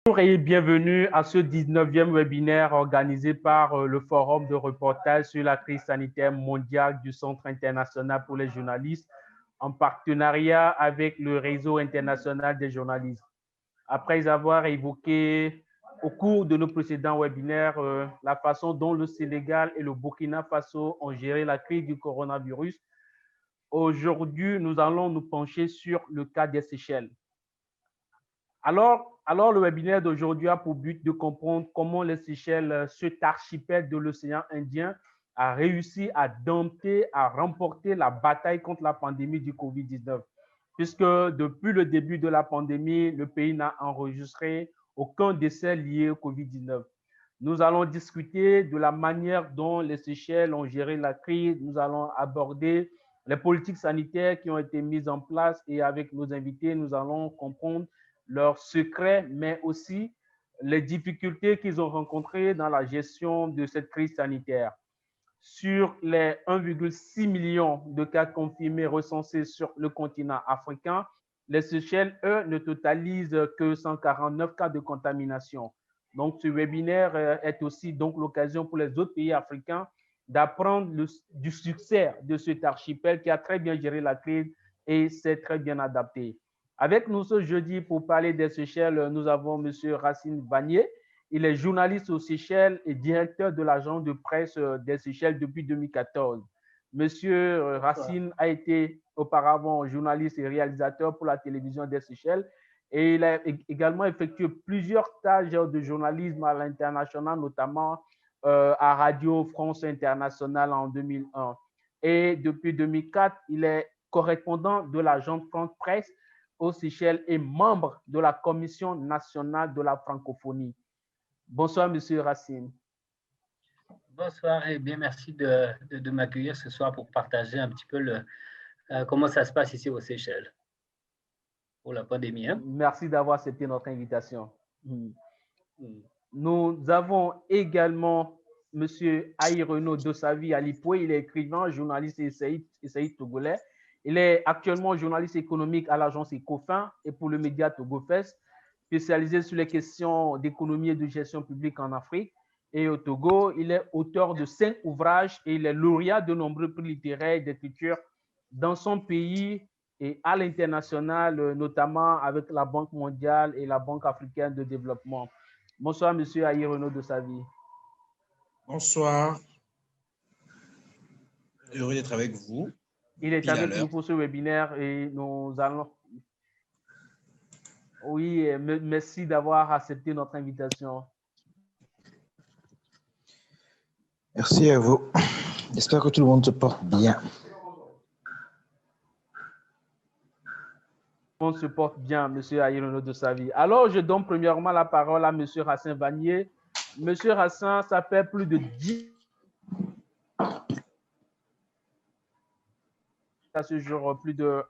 Bonjour et bienvenue à ce 19e webinaire organisé par le Forum de reportage sur la crise sanitaire mondiale du Centre international pour les journalistes en partenariat avec le Réseau international des journalistes. Après avoir évoqué au cours de nos précédents webinaires la façon dont le Sénégal et le Burkina Faso ont géré la crise du coronavirus, aujourd'hui, nous allons nous pencher sur le cas des Seychelles. Alors, le webinaire d'aujourd'hui a pour but de comprendre comment les Seychelles, cet archipel de l'océan Indien, a réussi à dompter, à remporter la bataille contre la pandémie du Covid-19. Puisque depuis le début de la pandémie, le pays n'a enregistré aucun décès lié au Covid-19. Nous allons discuter de la manière dont les Seychelles ont géré la crise. Nous allons aborder les politiques sanitaires qui ont été mises en place et avec nos invités, nous allons comprendre leurs secrets, mais aussi les difficultés qu'ils ont rencontrées dans la gestion de cette crise sanitaire. Sur les 1,6 million de cas confirmés recensés sur le continent africain, les Seychelles, eux, ne totalisent que 149 cas de contamination. Donc, ce webinaire est aussi donc l'occasion pour les autres pays africains d'apprendre du succès de cet archipel qui a très bien géré la crise et s'est très bien adapté. Avec nous ce jeudi pour parler des Seychelles, nous avons M. Racine Vanier. Il est journaliste aux Seychelles et directeur de l'agence de presse des Seychelles depuis 2014. Monsieur Racine a été auparavant journaliste et réalisateur pour la télévision des Seychelles et il a également effectué plusieurs stages de journalisme à l'international, notamment à Radio France Internationale en 2001. Et depuis 2004, il est correspondant de l'agence France Presse aux Seychelles et membre de la Commission nationale de la francophonie. Bonsoir, Monsieur Racine. Bonsoir et bien merci de m'accueillir ce soir pour partager un petit peu comment ça se passe ici aux Seychelles pour la pandémie. Merci d'avoir accepté notre invitation. Nous avons également Monsieur Aïreno Dossavi Alipoué. Il est écrivain, journaliste et essayiste togolais. Il est actuellement journaliste économique à l'agence Ecofin et pour le média TogoFest, spécialisé sur les questions d'économie et de gestion publique en Afrique. Et au Togo, il est auteur de 5 ouvrages et il est lauréat de nombreux prix littéraires et d'écriture dans son pays et à l'international, notamment avec la Banque mondiale et la Banque africaine de développement. Bonsoir, Monsieur Aïreno Dossavi. Bonsoir. Heureux d'être avec vous. Il est avec nous pour ce webinaire et nous allons... Oui, merci d'avoir accepté notre invitation. Merci à vous. J'espère que tout le monde se porte bien. On se porte bien, Monsieur Aïreno Dossavi. Alors, je donne premièrement la parole à Monsieur Racine Vanier. Monsieur Racine, ça fait plus de 10 à ce jour, plus de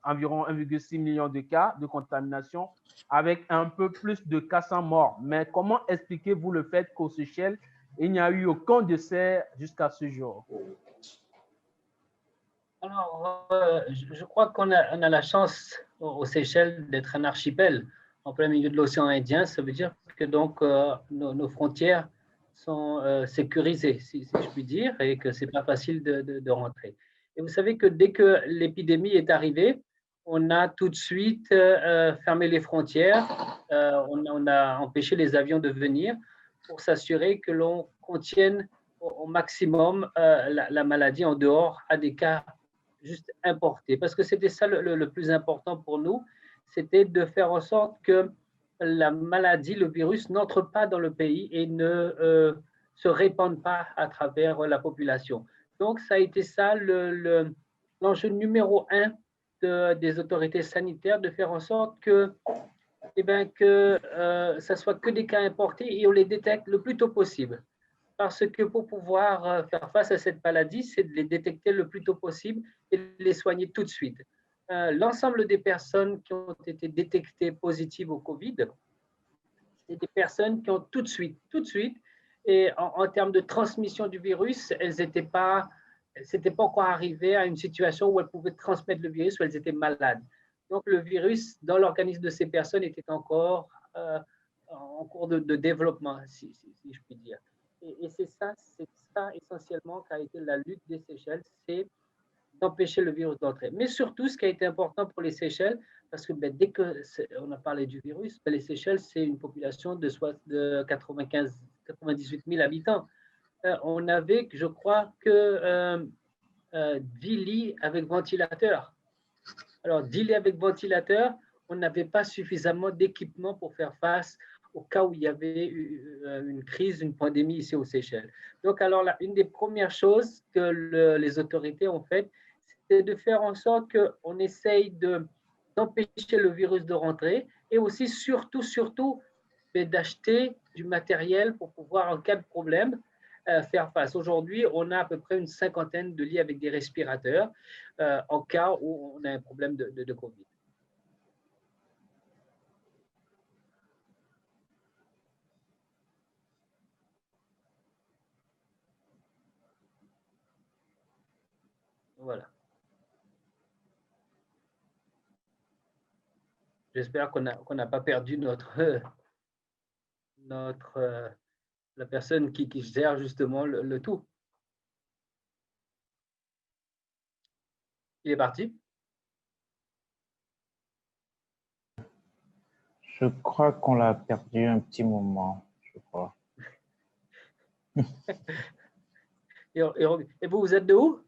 environ 1,6 million de cas de contamination, avec un peu plus de 400 morts. Mais comment expliquez-vous le fait qu'aux Seychelles, il n'y a eu aucun décès jusqu'à ce jour? Alors, je crois qu'on a la chance aux Seychelles d'être un archipel en plein milieu de l'océan Indien. Ça veut dire que donc nos frontières sont sécurisées, si je puis dire, et que c'est pas facile de rentrer. Et vous savez que dès que l'épidémie est arrivée, on a tout de suite fermé les frontières, on a empêché les avions de venir pour s'assurer que l'on contienne au maximum la maladie en dehors à des cas juste importés. Parce que c'était ça le plus important pour nous, c'était de faire en sorte que la maladie, le virus, n'entre pas dans le pays et ne se répande pas à travers la population. Donc, ça a été ça l'enjeu numéro 1 des autorités sanitaires, de faire en sorte que ça soit que des cas importés et on les détecte le plus tôt possible. Parce que pour pouvoir faire face à cette maladie, c'est de les détecter le plus tôt possible et de les soigner tout de suite. L'ensemble des personnes qui ont été détectées positives au Covid, c'est des personnes qui ont tout de suite, et en termes de transmission du virus, elles n'étaient pas encore arrivées à une situation où elles pouvaient transmettre le virus, où elles étaient malades. Donc, le virus, dans l'organisme de ces personnes, était encore en cours de développement, si je puis dire. Et c'est ça essentiellement qu'a été la lutte des Seychelles, c'est d'empêcher le virus d'entrer. Mais surtout, ce qui a été important pour les Seychelles, parce que dès qu'on a parlé du virus, les Seychelles, c'est une population de 98 000 habitants. On avait, je crois, que 10 lits avec ventilateur. Alors, 10 lits avec ventilateur, on n'avait pas suffisamment d'équipement pour faire face au cas où il y avait une crise, une pandémie ici aux Seychelles. Donc, alors là, une des premières choses que les autorités ont faites, c'est de faire en sorte qu'on essaye d'empêcher le virus de rentrer et aussi, surtout, d'acheter du matériel pour pouvoir, en cas de problème, faire face. Aujourd'hui, on a à peu près une 50aine de lits avec des respirateurs en cas où on a un problème de Covid. Voilà. J'espère qu'on n'a pas perdu la personne qui gère justement le tout. Il est parti? Je crois qu'on l'a perdu un petit moment, je crois. Et vous êtes de où?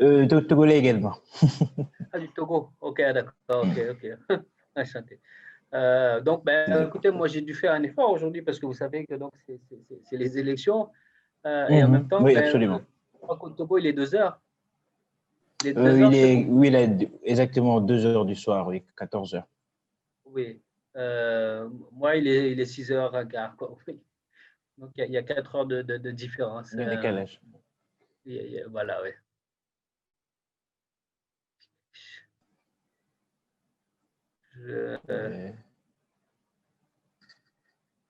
De Togolais également. Ah, du Togo. Ok, d'accord. Ok. Enchanté. Donc, écoutez, moi, j'ai dû faire un effort aujourd'hui parce que vous savez que c'est les élections. Et en même temps, oui, absolument. je crois qu'au Togo, il est 2 heures. Il est exactement 2 heures du soir, oui, 14 heures. Oui. Moi, il est 6h15. Oui. Donc, il y a 4 heures de différence. De décalage. Voilà, oui.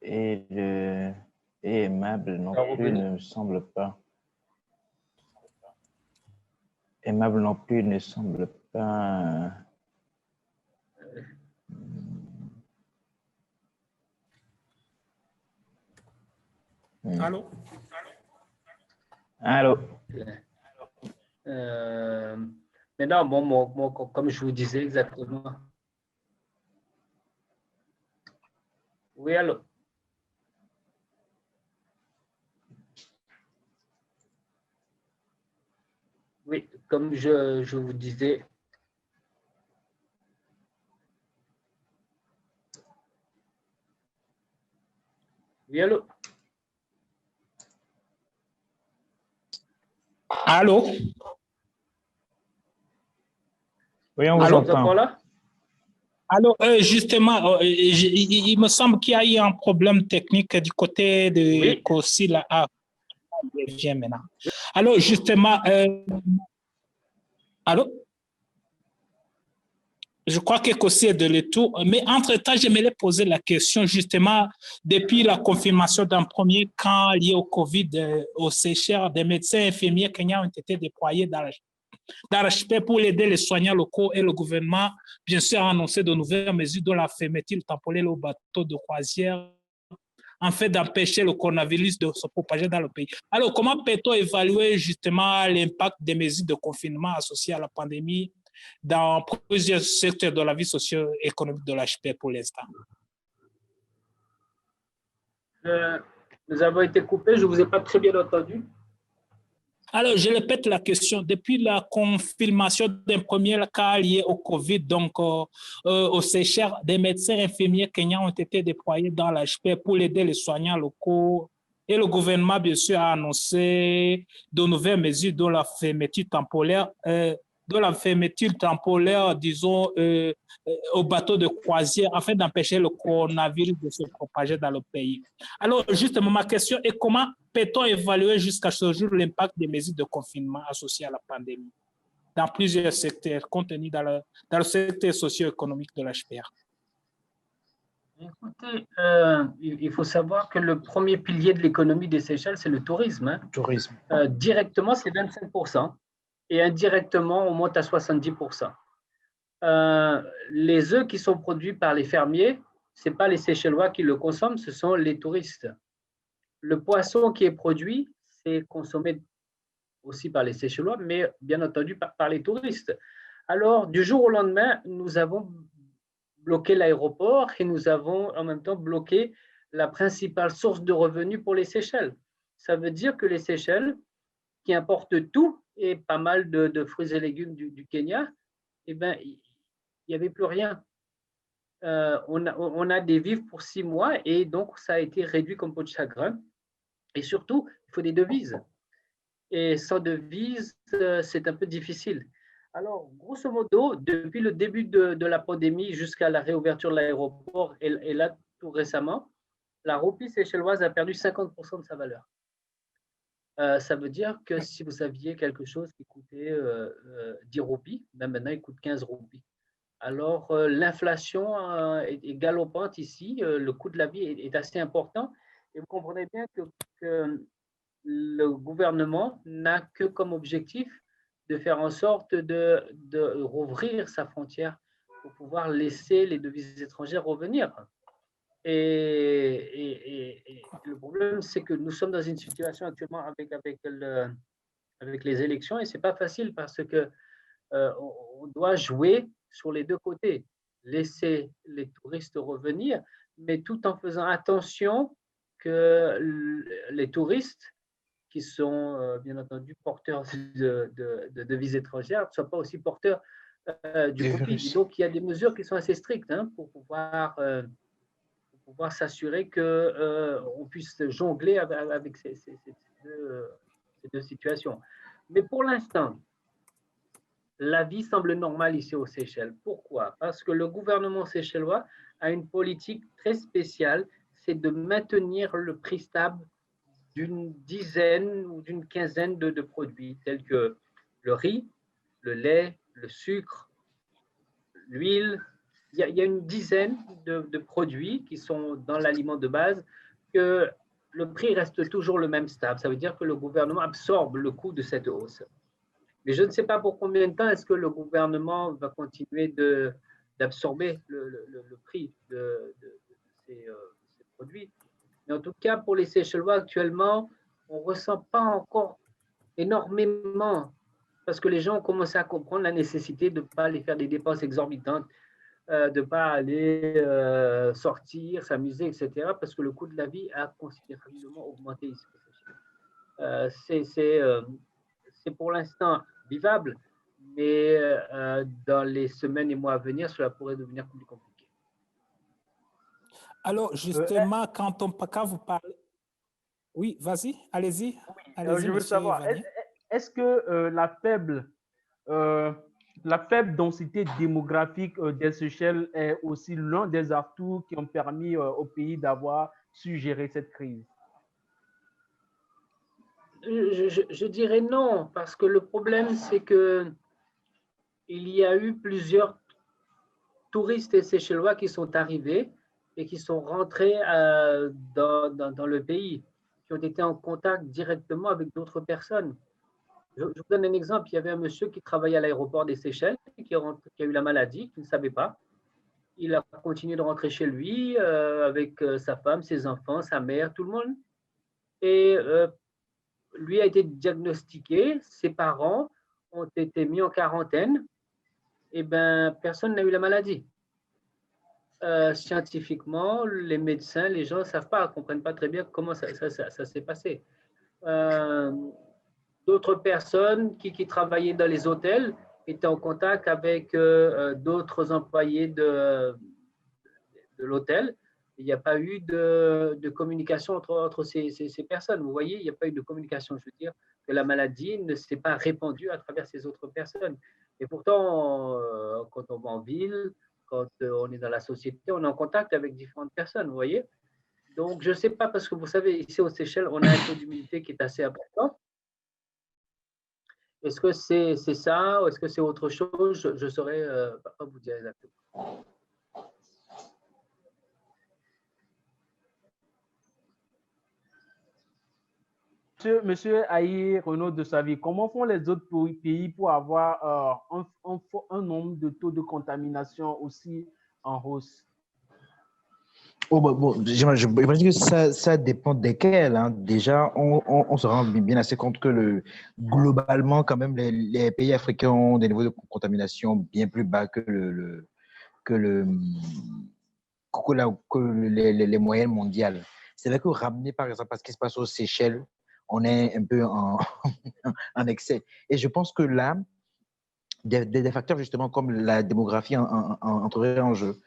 Et aimable non plus ne me semble pas. Aimable non plus ne semble pas. Allô? Allô? Maintenant, bon, comme je vous disais exactement. Oui, allô? Oui, comme je vous disais. Oui, allô? Allô? Oui, on vous entend. Là? Alors, justement, il me semble qu'il y a eu un problème technique du côté de Kossi. Là. Ah, il vient maintenant. Alors, justement, allô? Je crois que Kossi est de retour. Mais entre-temps, j'aimerais poser la question, justement, depuis la confirmation d'un premier cas lié au Covid aux Seychelles, des médecins infirmiers kenyans ont été déployés dans l'archipel pour aider les soignants locaux et le gouvernement, bien sûr, a annoncé de nouvelles mesures dont la fermeture temporaire aux bateaux de croisière en fait d'empêcher le coronavirus de se propager dans le pays. Alors, comment peut-on évaluer justement l'impact des mesures de confinement associées à la pandémie dans plusieurs secteurs de la vie socio-économique de l'archipel pour l'instant? Nous avons été coupés, je ne vous ai pas très bien entendu. Alors, je répète la question. Depuis la confirmation d'un premier cas lié au COVID, donc au Seychelles, des médecins infirmiers kenyans ont été déployés dans l'archipel pour aider les soignants locaux. Et le gouvernement, bien sûr, a annoncé de nouvelles mesures de la fermeture temporaire, disons, aux bateaux de croisière afin d'empêcher le coronavirus de se propager dans le pays. Alors, justement, ma question est comment peut-on évaluer jusqu'à ce jour l'impact des mesures de confinement associées à la pandémie dans plusieurs secteurs contenus dans le secteur socio-économique de l'archipel? Écoutez, il faut savoir que le premier pilier de l'économie des Seychelles, c'est le tourisme. Hein. Tourisme. Directement, c'est 25%. Et indirectement, on monte à 70%. Les œufs qui sont produits par les fermiers, ce n'est pas les Seychellois qui le consomment, ce sont les touristes. Le poisson qui est produit, c'est consommé aussi par les Seychellois, mais bien entendu par les touristes. Alors, du jour au lendemain, nous avons bloqué l'aéroport et nous avons en même temps bloqué la principale source de revenus pour les Seychelles. Ça veut dire que les Seychelles, qui importent tout et pas mal de fruits et légumes du Kenya, eh ben, il n'y avait plus rien. On a des vivres pour 6 mois et donc ça a été réduit comme peau de chagrin. Et surtout, il faut des devises. Et sans devises, c'est un peu difficile. Alors, grosso modo, depuis le début de la pandémie jusqu'à la réouverture de l'aéroport et là, tout récemment, la roupie seychelloise a perdu 50% de sa valeur. Ça veut dire que si vous aviez quelque chose qui coûtait 10 roupies, ben maintenant il coûte 15 roupies. Alors, l'inflation est galopante ici, le coût de la vie est assez important. Et vous comprenez bien que le gouvernement n'a que comme objectif de faire en sorte de rouvrir sa frontière pour pouvoir laisser les devises étrangères revenir. Et le problème, c'est que nous sommes dans une situation actuellement avec les élections et ce n'est pas facile parce que on doit jouer sur les deux côtés, laisser les touristes revenir, mais tout en faisant attention que les touristes qui sont bien entendu porteurs de devises étrangères ne soient pas aussi porteurs du Covid. Donc, il y a des mesures qui sont assez strictes pour pouvoir s'assurer qu'on puisse jongler avec ces deux situations. Mais pour l'instant, la vie semble normale ici aux Seychelles. Pourquoi? Parce que le gouvernement séchellois a une politique très spéciale, c'est de maintenir le prix stable d'une dizaine ou d'une quinzaine de produits, tels que le riz, le lait, le sucre, l'huile. Il y a une dizaine de produits qui sont dans l'aliment de base que le prix reste toujours le même stable. Ça veut dire que le gouvernement absorbe le coût de cette hausse. Mais je ne sais pas pour combien de temps est-ce que le gouvernement va continuer d'absorber le prix de ces produits. Mais en tout cas, pour les Seychellois actuellement, on ne ressent pas encore énormément parce que les gens ont commencé à comprendre la nécessité de ne pas aller faire des dépenses exorbitantes, de ne pas aller sortir, s'amuser, etc. parce que le coût de la vie a considérablement augmenté ici. C'est pour l'instant vivable, mais dans les semaines et mois à venir, cela pourrait devenir plus compliqué. Alors, justement, quand vous parlez… Oui, vas-y, allez-y. Oui, je veux savoir, est-ce que la faible densité démographique des Seychelles est aussi l'un des atouts qui ont permis au pays d'avoir su gérer cette crise? Je dirais non, parce que le problème, c'est qu'il y a eu plusieurs touristes seychellois qui sont arrivés et qui sont rentrés dans le pays, qui ont été en contact directement avec d'autres personnes. Je vous donne un exemple. Il y avait un monsieur qui travaillait à l'aéroport des Seychelles, qui a eu la maladie, qui ne savait pas. Il a continué de rentrer chez lui avec sa femme, ses enfants, sa mère, tout le monde. Et lui a été diagnostiqué, ses parents ont été mis en quarantaine. Et bien, personne n'a eu la maladie. Scientifiquement, les médecins, les gens ne savent pas, ne comprennent pas très bien comment ça s'est passé. D'autres personnes qui travaillaient dans les hôtels étaient en contact avec d'autres employés de l'hôtel. Il n'y a pas eu de communication entre ces personnes. Vous voyez, il n'y a pas eu de communication. Je veux dire que la maladie ne s'est pas répandue à travers ces autres personnes. Et pourtant, quand on va en ville, quand on est dans la société, on est en contact avec différentes personnes, vous voyez. Donc, je ne sais pas, parce que vous savez, ici aux Seychelles, on a un taux d'humidité qui est assez important. Est-ce que c'est ça ou est-ce que c'est autre chose? Je ne saurais pas vous dire exactement. Monsieur Aïe Renaud de Savy, comment font les autres pays pour avoir un nombre de taux de contamination aussi en hausse? Oh, bon, j'imagine que ça dépend desquels, hein. Déjà, on se rend bien assez compte que globalement, quand même, les pays africains ont des niveaux de contamination bien plus bas que, le, que les moyennes mondiales. C'est vrai que ramener, par exemple, à ce qui se passe aux Seychelles, on est un peu en excès. Et je pense que là, des facteurs justement comme la démographie entreraient en jeu.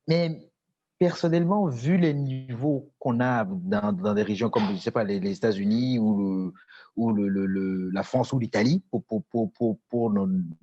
Mais personnellement, vu les niveaux qu'on a dans des régions comme, je sais pas, les États-Unis ou la France ou l'Italie, pour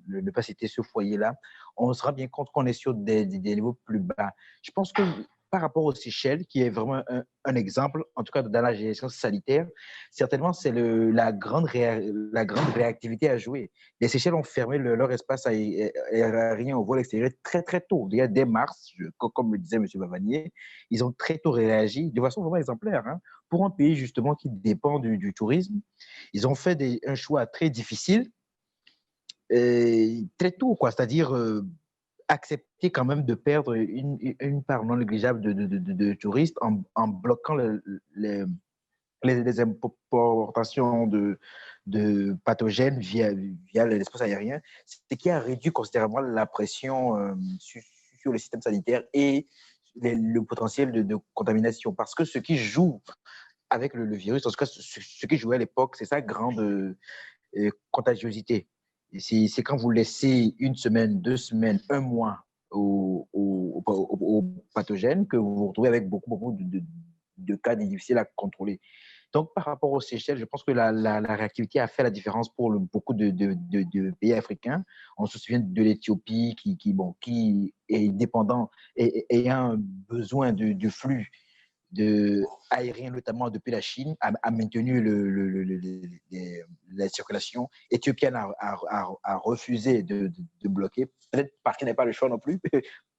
ne pas citer ce foyer-là, on se rend bien compte qu'on est sur des niveaux plus bas. Je pense que par rapport aux Seychelles, qui est vraiment un exemple, en tout cas dans la gestion sanitaire, certainement c'est la grande réactivité à jouer. Les Seychelles ont fermé leur espace aérien au vol extérieur très, très tôt. Dès mars, comme le disait M. Bavanier, ils ont très tôt réagi de façon vraiment exemplaire. Hein. Pour un pays justement qui dépend du tourisme, ils ont fait un choix très difficile, très tôt, quoi. C'est-à-dire accepter quand même de perdre une part non négligeable de touristes en bloquant les importations de pathogènes via l'espace aérien, ce qui a réduit considérablement la pression sur le système sanitaire et le potentiel de contamination. Parce que ce qui joue avec le virus, en tout cas ce qui jouait à l'époque, c'est sa grande contagiosité. C'est quand vous laissez une semaine, 2 semaines, 1 mois au pathogène que vous vous retrouvez avec beaucoup de cas difficiles à contrôler. Donc, par rapport aux Seychelles, je pense que la réactivité a fait la différence pour beaucoup de pays africains. On se souvient de l'Éthiopie qui est dépendant et ayant besoin du flux aérien, notamment depuis la Chine, a maintenu la circulation. Éthiopienne a refusé de bloquer, peut-être parce qu'il n'a pas le choix non plus,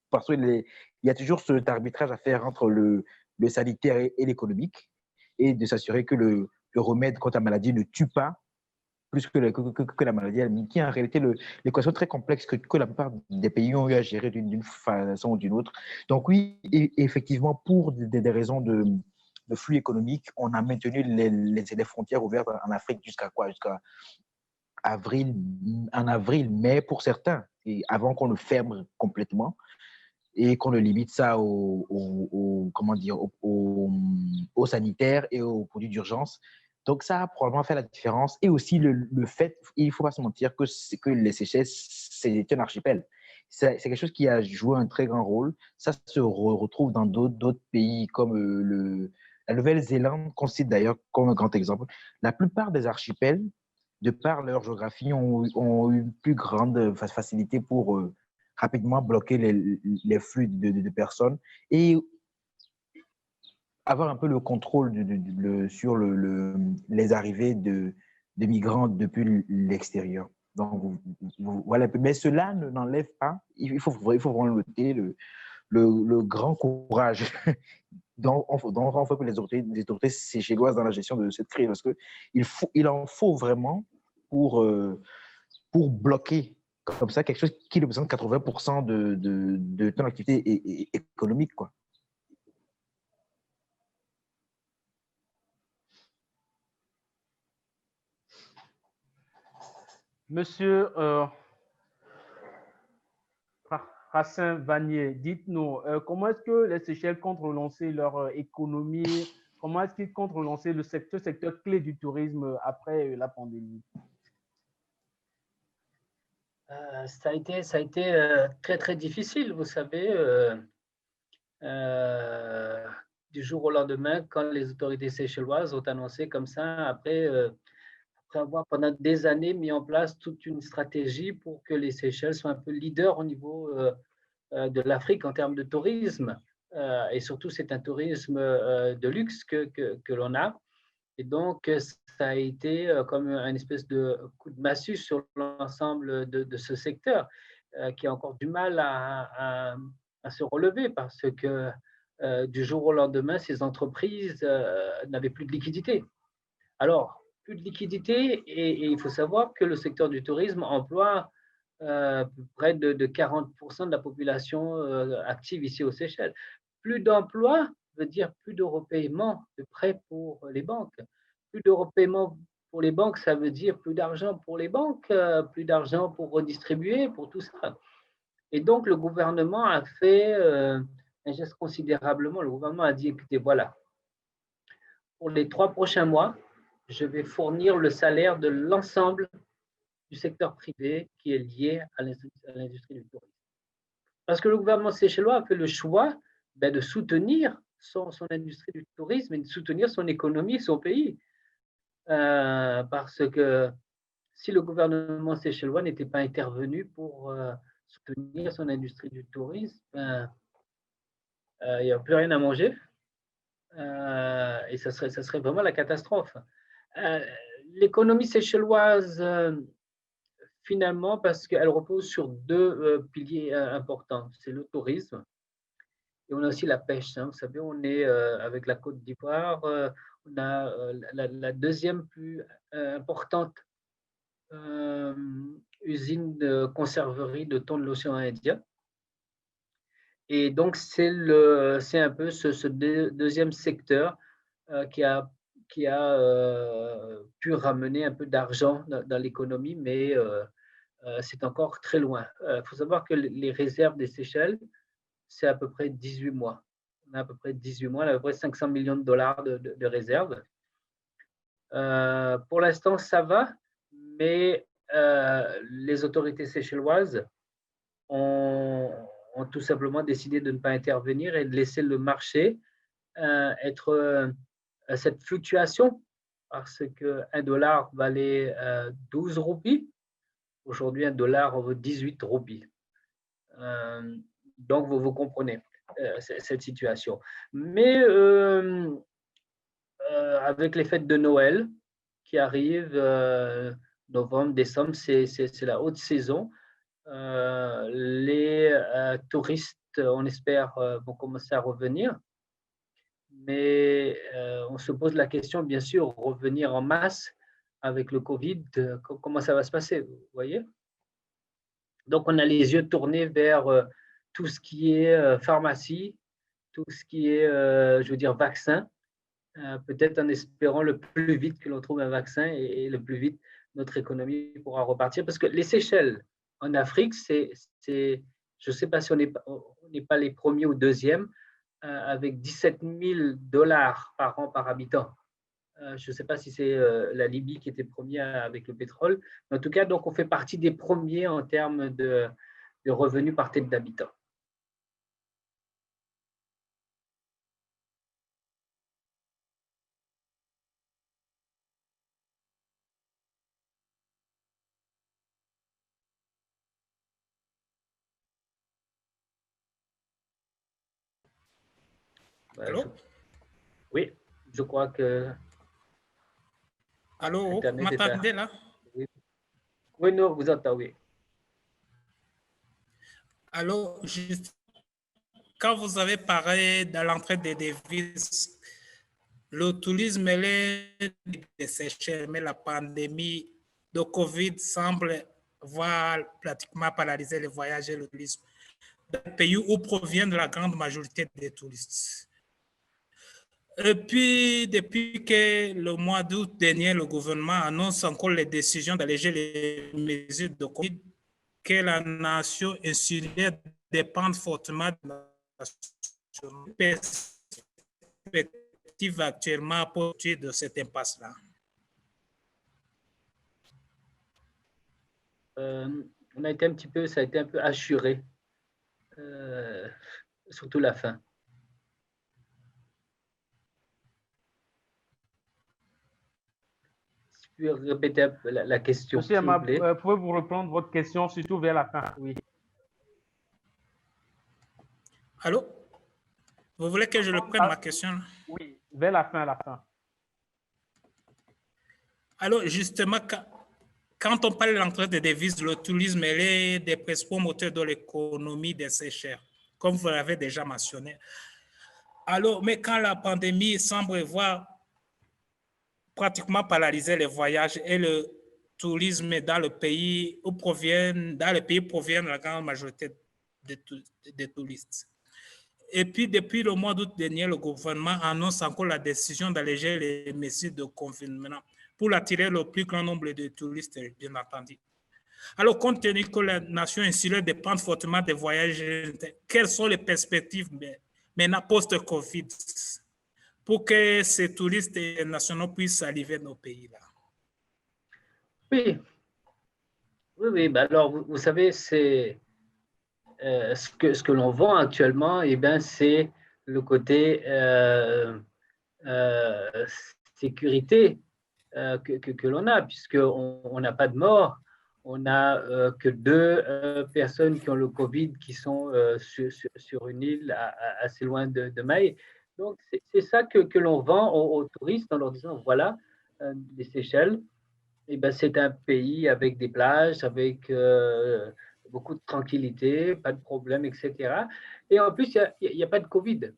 parce qu'il y a toujours cet arbitrage à faire entre le sanitaire et l'économique, et de s'assurer que le remède contre la maladie ne tue pas plus que la maladie elle-même, qui est en réalité l'équation très complexe que la plupart des pays ont eu à gérer d'une façon ou d'une autre. Donc oui, effectivement, pour des raisons de flux économique, on a maintenu les frontières ouvertes en Afrique jusqu'à quoi? Jusqu'à en avril, mai pour certains, et avant qu'on le ferme complètement et qu'on ne limite ça comment dire, aux sanitaires et aux produits d'urgence. Donc, ça a probablement fait la différence. Et aussi, le fait, il ne faut pas se mentir, que les Seychelles, c'est un archipel. C'est quelque chose qui a joué un très grand rôle. Ça se retrouve dans d'autres pays comme la Nouvelle-Zélande, qu'on cite d'ailleurs comme un grand exemple. La plupart des archipels, de par leur géographie, ont eu une plus grande facilité pour rapidement bloquer les flux de personnes et avoir un peu le contrôle sur les arrivées de migrants depuis l'extérieur. Donc, voilà. Mais cela n'enlève pas, il faut vraiment noter le grand courage dont on fait que les autorités séchelloises dans la gestion de cette crise, parce qu'il en faut vraiment pour bloquer comme ça quelque chose qui représente 80% de ton activité économique, quoi. Monsieur Racine Vanier, dites-nous, comment est-ce que les Seychelles comptent relancer leur économie? Comment est-ce qu'ils comptent relancer le secteur clé du tourisme après la pandémie? Ça a été très, très difficile, vous savez, du jour au lendemain, quand les autorités séchelloises ont annoncé comme ça, après avoir pendant des années mis en place toute une stratégie pour que les Seychelles soient un peu leaders au niveau de l'Afrique en termes de tourisme. Et surtout, c'est un tourisme de luxe que l'on a. Et donc, ça a été comme une espèce de coup de massue sur l'ensemble de ce secteur qui a encore du mal à se relever parce que du jour au lendemain, ces entreprises n'avaient plus de liquidité. Alors, plus de liquidité et il faut savoir que le secteur du tourisme emploie près de 40% de la population active ici aux Seychelles. plus d'emplois veut dire plus de repaiement de prêts pour les banques. Plus de repaiement pour les banques, ça veut dire plus d'argent pour les banques, plus d'argent pour redistribuer, pour tout ça. Et donc, le gouvernement a fait un geste considérablement. Le gouvernement a dit, écoutez, voilà, pour les 3 prochains mois, je vais fournir le salaire de l'ensemble du secteur privé qui est lié à l'industrie du tourisme. Parce que le gouvernement séchellois a fait le choix de soutenir son industrie du tourisme et de soutenir son économie, son pays. Parce que si le gouvernement séchellois n'était pas intervenu pour soutenir son industrie du tourisme, il n'y a plus rien à manger et ça serait vraiment la catastrophe. L'économie séchelloise, finalement, parce qu'elle repose sur 2 piliers importants. C'est le tourisme et on a aussi la pêche. Vous savez, on est avec la Côte d'Ivoire, on a la deuxième plus importante usine de conserverie de thon de l'océan Indien. Et donc, c'est un peu ce deuxième secteur qui a pu ramener un peu d'argent dans l'économie, mais c'est encore très loin. Il faut savoir que les réserves des Seychelles, c'est à peu près 18 mois. On a à peu près 18 mois, on a à peu près 500 millions de dollars de réserves. Pour l'instant, ça va, mais les autorités séchelloises ont tout simplement décidé de ne pas intervenir et de laisser le marché être cette fluctuation, parce qu'un dollar valait 12 roupies. Aujourd'hui, un dollar vaut 18 roupies. Donc, vous comprenez cette situation. Mais avec les fêtes de Noël qui arrivent, novembre, décembre, c'est la haute saison. Les touristes, on espère, vont commencer à revenir. Mais on se pose la question, bien sûr, revenir en masse avec le Covid, comment ça va se passer, vous voyez? Donc, on a les yeux tournés vers tout ce qui est pharmacie, tout ce qui est, je veux dire, vaccin, peut-être en espérant le plus vite que l'on trouve un vaccin et le plus vite notre économie pourra repartir. Parce que les Seychelles en Afrique, je ne sais pas si on n'est pas les premiers ou deuxièmes, avec 17 000 $ par an par habitant. Je ne sais pas si c'est la Libye qui était premier avec le pétrole. Mais en tout cas, donc, on fait partie des premiers en termes de revenus par tête d'habitant. Allô? Oui, je crois que... Allô, vous m'entendez là? Oui, non, vous entendez, oui. Allô, juste quand vous avez parlé de l'entrée des devises, le tourisme est des Seychelles, mais la pandémie de Covid semble avoir pratiquement paralysé les voyages et le tourisme dans les pays où provient la grande majorité des touristes. Et puis, depuis que le mois d'août dernier, le gouvernement annonce encore les décisions d'alléger les mesures de Covid, que la nation insulaire dépend fortement de la perspective actuellement pour sortir de cette impasse-là. On a été un petit peu, ça a été un peu assuré, surtout la fin. Je peux répéter la question. Monsieur Emma, pouvez-vous reprendre votre question, surtout vers la fin? Oui. Allô? Vous voulez que je reprenne ma question? Oui, vers la fin, Alors, justement, quand on parle de l'entrée des devises, le tourisme est des principaux moteurs de l'économie des Seychelles, comme vous l'avez déjà mentionné. Alors, mais quand la pandémie semble avoir pratiquement paralysé les voyages et le tourisme dans le pays où proviennent la grande majorité des touristes. Et puis, depuis le mois d'août dernier, le gouvernement annonce encore la décision d'alléger les mesures de confinement pour attirer le plus grand nombre de touristes, bien entendu. Alors, compte tenu que la nation insulaire dépend fortement des voyages, quelles sont les perspectives maintenant post-Covid pour que ces touristes nationaux puissent arriver dans nos pays là? Oui, oui. Ben alors, vous savez, c'est ce que l'on vend actuellement, eh ben, c'est le côté sécurité que l'on a, puisqu'on n'a pas de mort. On n'a que 2 personnes qui ont le Covid qui sont sur une île assez loin de Maï. Donc, c'est ça que l'on vend aux touristes en leur disant, voilà, les Seychelles, eh ben, c'est un pays avec des plages, avec beaucoup de tranquillité, pas de problème, etc. Et en plus, il n'y a pas de Covid.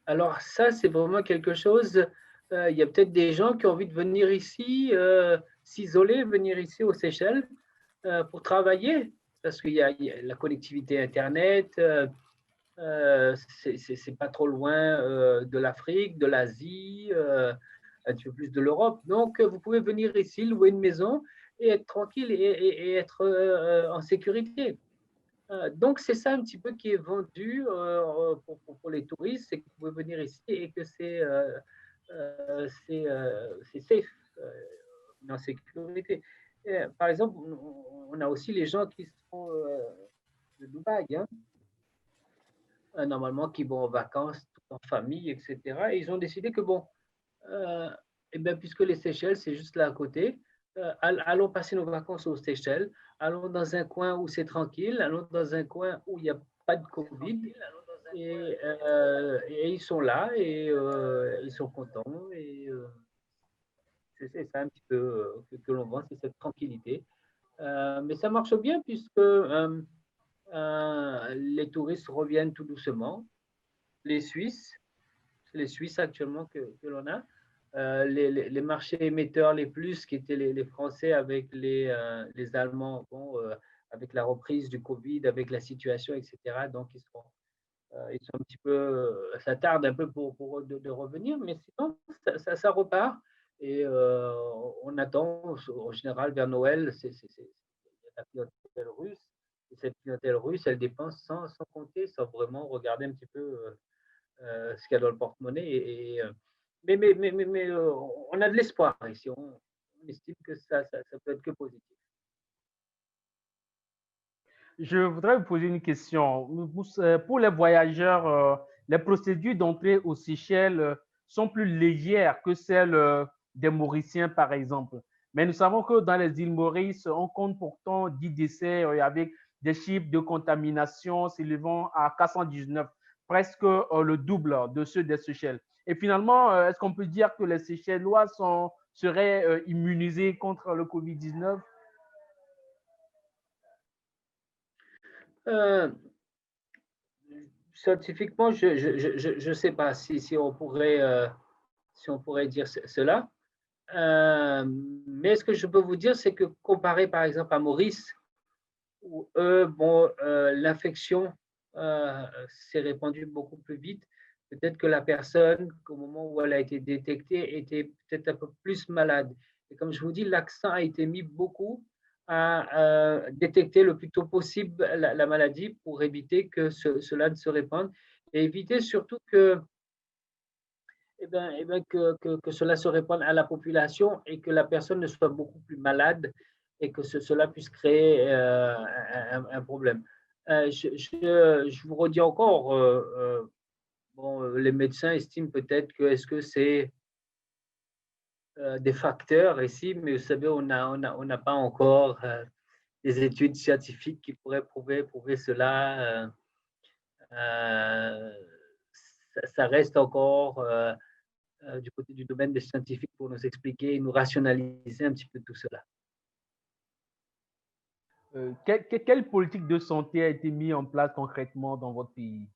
Alors ça, c'est vraiment quelque chose, il y a peut-être des gens qui ont envie de venir ici, s'isoler, venir ici aux Seychelles pour travailler, parce qu'il y a la connectivité Internet, c'est pas trop loin de l'Afrique, de l'Asie, un petit peu plus de l'Europe. Donc, vous pouvez venir ici, louer une maison et être tranquille et être en sécurité. Donc, c'est ça un petit peu qui est vendu pour les touristes, c'est que vous pouvez venir ici et que c'est safe, en sécurité. Et, par exemple, on a aussi les gens qui sont de Dubaï, hein, normalement qui vont en vacances en famille, etc. Et ils ont décidé que, bon, et bien, puisque les Seychelles, c'est juste là à côté, allons passer nos vacances aux Seychelles, allons dans un coin où c'est tranquille, allons dans un coin où il n'y a pas de Covid, et ils sont là, et ils sont contents, et c'est ça un petit peu que l'on vend, c'est cette tranquillité. Mais ça marche bien, puisque les touristes reviennent tout doucement, les Suisses actuellement que l'on a, les marchés émetteurs les plus, qui étaient les Français avec les Allemands, bon, avec la reprise du Covid, avec la situation, etc. Donc, ils sont un petit peu, ça tarde un peu pour eux de revenir, mais sinon, ça repart. Et on attend, en général, vers Noël, c'est la clientèle russe. Et cette clientèle russe, elle dépense sans compter, sans vraiment regarder un petit peu ce qu'il y a dans le porte-monnaie. Mais on a de l'espoir ici. On estime que ça peut être que positif. Je voudrais vous poser une question. Pour les voyageurs, les procédures d'entrée aux Seychelles sont plus légères que celles des Mauriciens, par exemple. Mais nous savons que dans les îles Maurice, on compte pourtant 10 décès avec des chiffres de contamination s'élevant à 419, presque le double de ceux des Seychelles. Et finalement, est-ce qu'on peut dire que les Seychellois seraient immunisés contre le Covid-19? Scientifiquement, je sais pas si on pourrait dire cela. Mais ce que je peux vous dire, c'est que comparé par exemple à Maurice, où eux, bon, l'infection s'est répandue beaucoup plus vite, peut-être que la personne, au moment où elle a été détectée, était peut-être un peu plus malade. Et comme je vous dis, l'accent a été mis beaucoup à détecter le plus tôt possible la maladie pour éviter que cela ne se répande et éviter surtout que, que cela se répande à la population et que la personne ne soit beaucoup plus malade et que cela puisse créer un problème. Je vous redis encore, bon, les médecins estiment peut-être que est-ce que c'est des facteurs ici, mais vous savez, on n'a pas encore des études scientifiques qui pourraient prouver cela. Ça reste encore du côté du domaine des scientifiques pour nous expliquer et nous rationaliser un petit peu tout cela. Quelle politique de santé a été mise en place concrètement dans votre pays?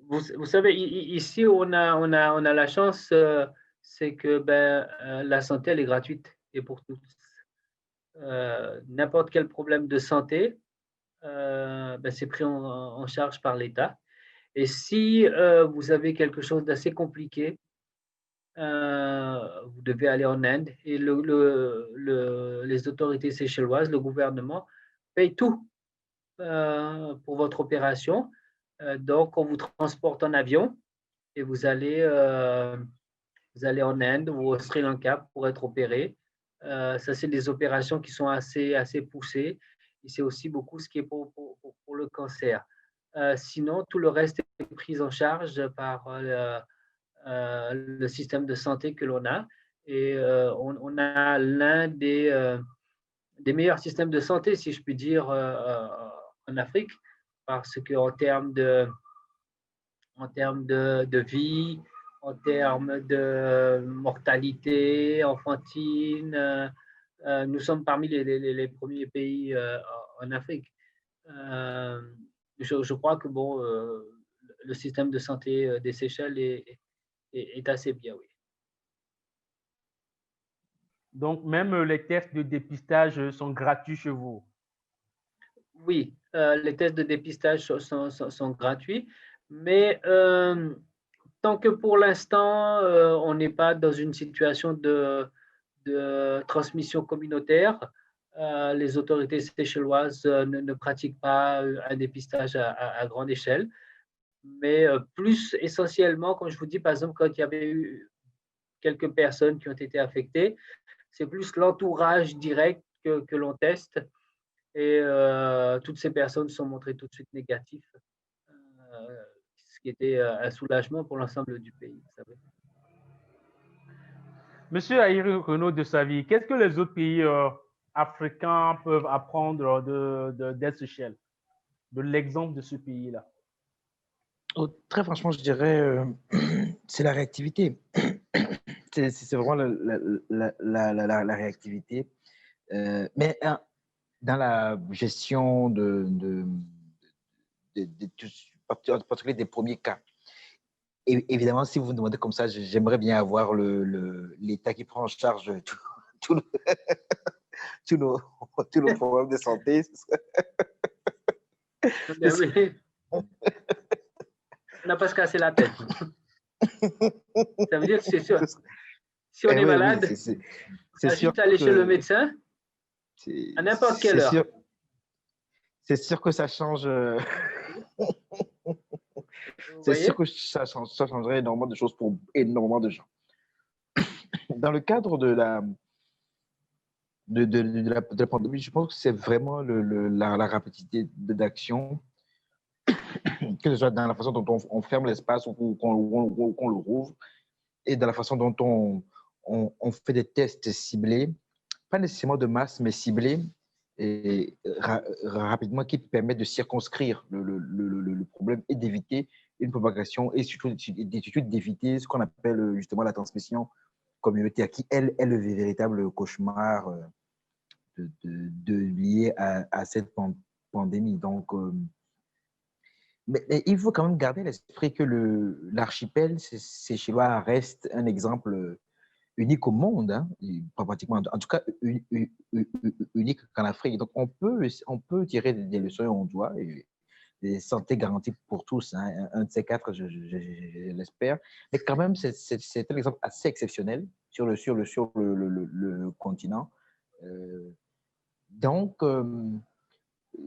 Vous savez, ici, on a la chance, c'est que la santé, elle est gratuite et pour tous. N'importe quel problème de santé, c'est pris en charge par l'État. Et si vous avez quelque chose d'assez compliqué, vous devez aller en Inde et les autorités séchelloises, le gouvernement, payent tout pour votre opération. Donc, on vous transporte en avion et vous allez en Inde ou au Sri Lanka pour être opéré. Ça, c'est des opérations qui sont assez poussées. Et c'est aussi beaucoup ce qui est pour le cancer. Sinon, tout le reste est pris en charge par le système de santé que l'on a. Et on a l'un des meilleurs systèmes de santé, si je puis dire, en Afrique, parce qu'en termes de vie, en termes de mortalité infantile, nous sommes parmi les premiers pays en Afrique. Je crois que le système de santé des Seychelles est assez bien, oui. Donc, même les tests de dépistage sont gratuits chez vous? Oui, les tests de dépistage sont gratuits, mais tant que pour l'instant, on n'est pas dans une situation de transmission communautaire, les autorités seychelloises ne pratiquent pas un dépistage à grande échelle, mais plus essentiellement, comme je vous dis, par exemple, quand il y avait eu quelques personnes qui ont été affectées, c'est plus l'entourage direct que l'on teste. Et toutes ces personnes sont montrées tout de suite négatives, ce qui était un soulagement pour l'ensemble du pays. Vous savez. Monsieur Ahiri Renaud de Savy, qu'est-ce que les autres pays africains peuvent apprendre des Seychelles, de l'exemple de ce pays-là? Oh, très franchement, je dirais, c'est la réactivité. C'est vraiment la réactivité. Mais dans la gestion en particulier des premiers cas. Et évidemment, si vous me demandez comme ça, j'aimerais bien avoir l'État qui prend en charge tous nos problèmes de santé. Bien, oui. On n'a pas se casser la tête. Ça veut dire que c'est sûr. Si on est malade, c'est juste aller chez le médecin à n'importe quelle heure. C'est sûr que ça change. C'est sûr que ça changerait énormément de choses pour énormément de gens. Dans le cadre de la pandémie, je pense que c'est vraiment la rapidité d'action, que ce soit dans la façon dont on ferme l'espace ou qu'on le rouvre, et dans la façon dont on fait des tests ciblés, pas nécessairement de masse, mais ciblés, et rapidement, qui permettent de circonscrire le problème et d'éviter une propagation et surtout d'éviter ce qu'on appelle justement la transmission communautaire, qui, elle, est le véritable cauchemar lié à cette pandémie. Donc, mais il faut quand même garder à l'esprit que l'archipel séchellois reste un exemple unique au monde, hein, pratiquement, en tout cas unique qu'en Afrique. Donc, on peut tirer des leçons et on doit. Et santé garantie pour tous, hein, un de ces quatre, je l'espère. Mais quand même, c'est un exemple assez exceptionnel sur le continent. Donc,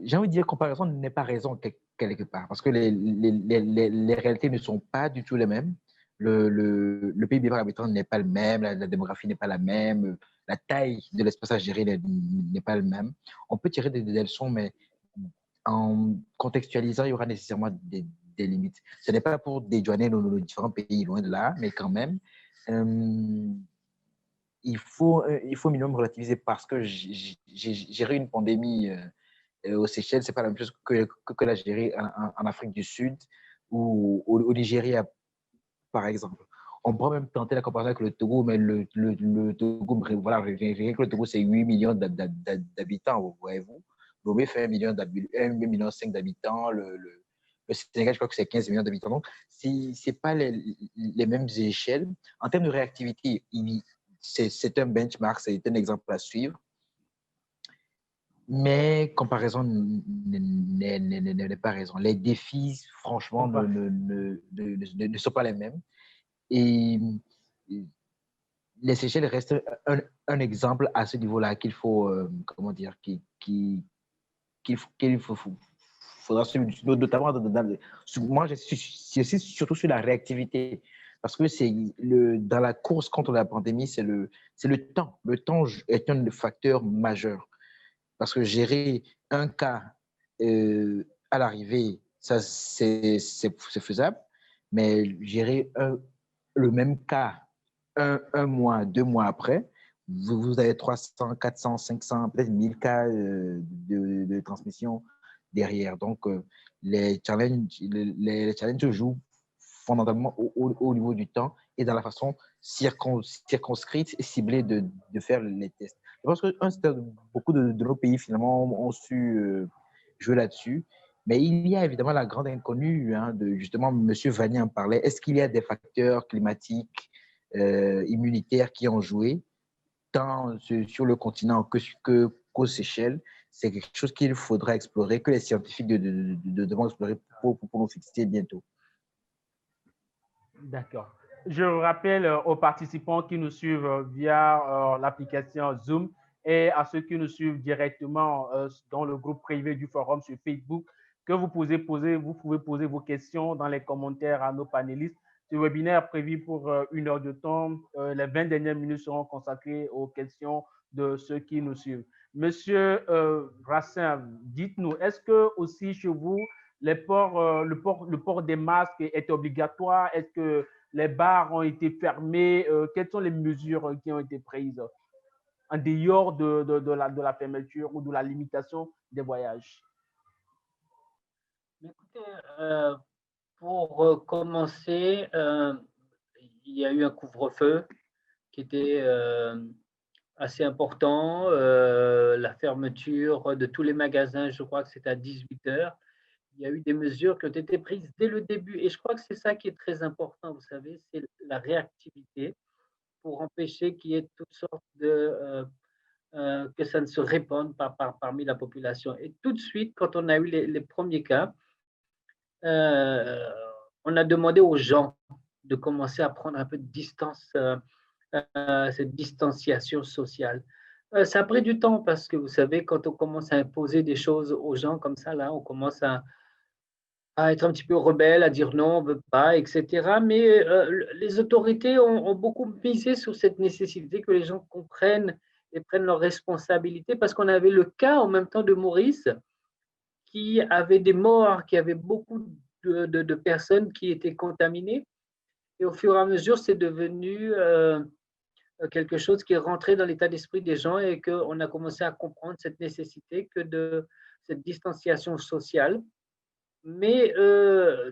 j'ai envie de dire comparaison n'est pas raison quelque part, parce que les réalités ne sont pas du tout les mêmes. Le PIB par habitant n'est pas le même, la démographie n'est pas la même, la taille de l'espace à gérer n'est pas le même. On peut tirer des leçons, mais en contextualisant, il y aura nécessairement des limites. Ce n'est pas pour dédouaner nos différents pays, loin de là, mais quand même, il faut minimum relativiser, parce que gérer une pandémie aux Seychelles, ce n'est pas la même chose que la gérer en Afrique du Sud ou au Nigeria, par exemple. On pourrait même tenter la comparaison avec le Togo, mais le Togo, voilà, rien que le Togo, c'est 8 millions d'habitants, voyez-vous. Lomé fait 1,5 million d'habitants. Le Sénégal, je crois que c'est 15 millions d'habitants. Donc, ce n'est pas les mêmes échelles. En termes de réactivité, c'est un benchmark, c'est un exemple à suivre. Mais comparaison n'est pas raison. Les défis, franchement, ne sont pas les mêmes. Et les Seychelles restent un exemple à ce niveau-là qu'il faut, comment dire, faudra suivre, notamment moi, j'insiste surtout sur la réactivité. Parce que dans la course contre la pandémie, c'est le temps. Le temps est un facteur majeur. Parce que gérer un cas à l'arrivée, ça, c'est faisable. Mais gérer le même cas un mois, 2 mois après, vous avez 300, 400, 500, peut-être 1000 cas de transmission derrière. Donc, les challenges se jouent fondamentalement au niveau du temps et dans la façon circonscrite et ciblée de faire les tests. Je pense que beaucoup de nos pays, finalement, ont su jouer là-dessus. Mais il y a évidemment la grande inconnue, hein, justement, M. Vanier en parlait. Est-ce qu'il y a des facteurs climatiques, immunitaires qui ont joué, tant sur le continent qu'aux Seychelles? C'est quelque chose qu'il faudra explorer, que les scientifiques devront explorer pour nous fixer bientôt. D'accord. Je rappelle aux participants qui nous suivent via l'application Zoom et à ceux qui nous suivent directement dans le groupe privé du forum sur Facebook que vous pouvez poser vos questions dans les commentaires à nos panélistes. Ce webinaire prévu pour 1 heure de temps, les 20 dernières minutes seront consacrées aux questions de ceux qui nous suivent. Monsieur Racine, dites-nous, est-ce que aussi chez vous, le port des masques est obligatoire? Est-ce que les bars ont été fermés? Quelles sont les mesures qui ont été prises en dehors de la fermeture ou de la limitation des voyages? Écoutez, pour commencer, il y a eu un couvre-feu qui était assez important. La fermeture de tous les magasins, je crois que c'était à 18 heures. Il y a eu des mesures qui ont été prises dès le début. Et je crois que c'est ça qui est très important, vous savez, c'est la réactivité pour empêcher qu'il y ait toutes sortes que ça ne se répande parmi la population. Et tout de suite, quand on a eu les premiers cas, on a demandé aux gens de commencer à prendre un peu de distance, cette distanciation sociale. Ça a pris du temps parce que, vous savez, quand on commence à imposer des choses aux gens comme ça, là, on commence à être un petit peu rebelle, à dire non, on ne veut pas, etc. Mais les autorités ont beaucoup misé sur cette nécessité que les gens comprennent et prennent leurs responsabilités, parce qu'on avait le cas en même temps de Maurice, qui avait des morts, qui avait beaucoup de personnes qui étaient contaminées. Et au fur et à mesure, c'est devenu quelque chose qui est rentré dans l'état d'esprit des gens et qu'on a commencé à comprendre cette nécessité de cette distanciation sociale. Mais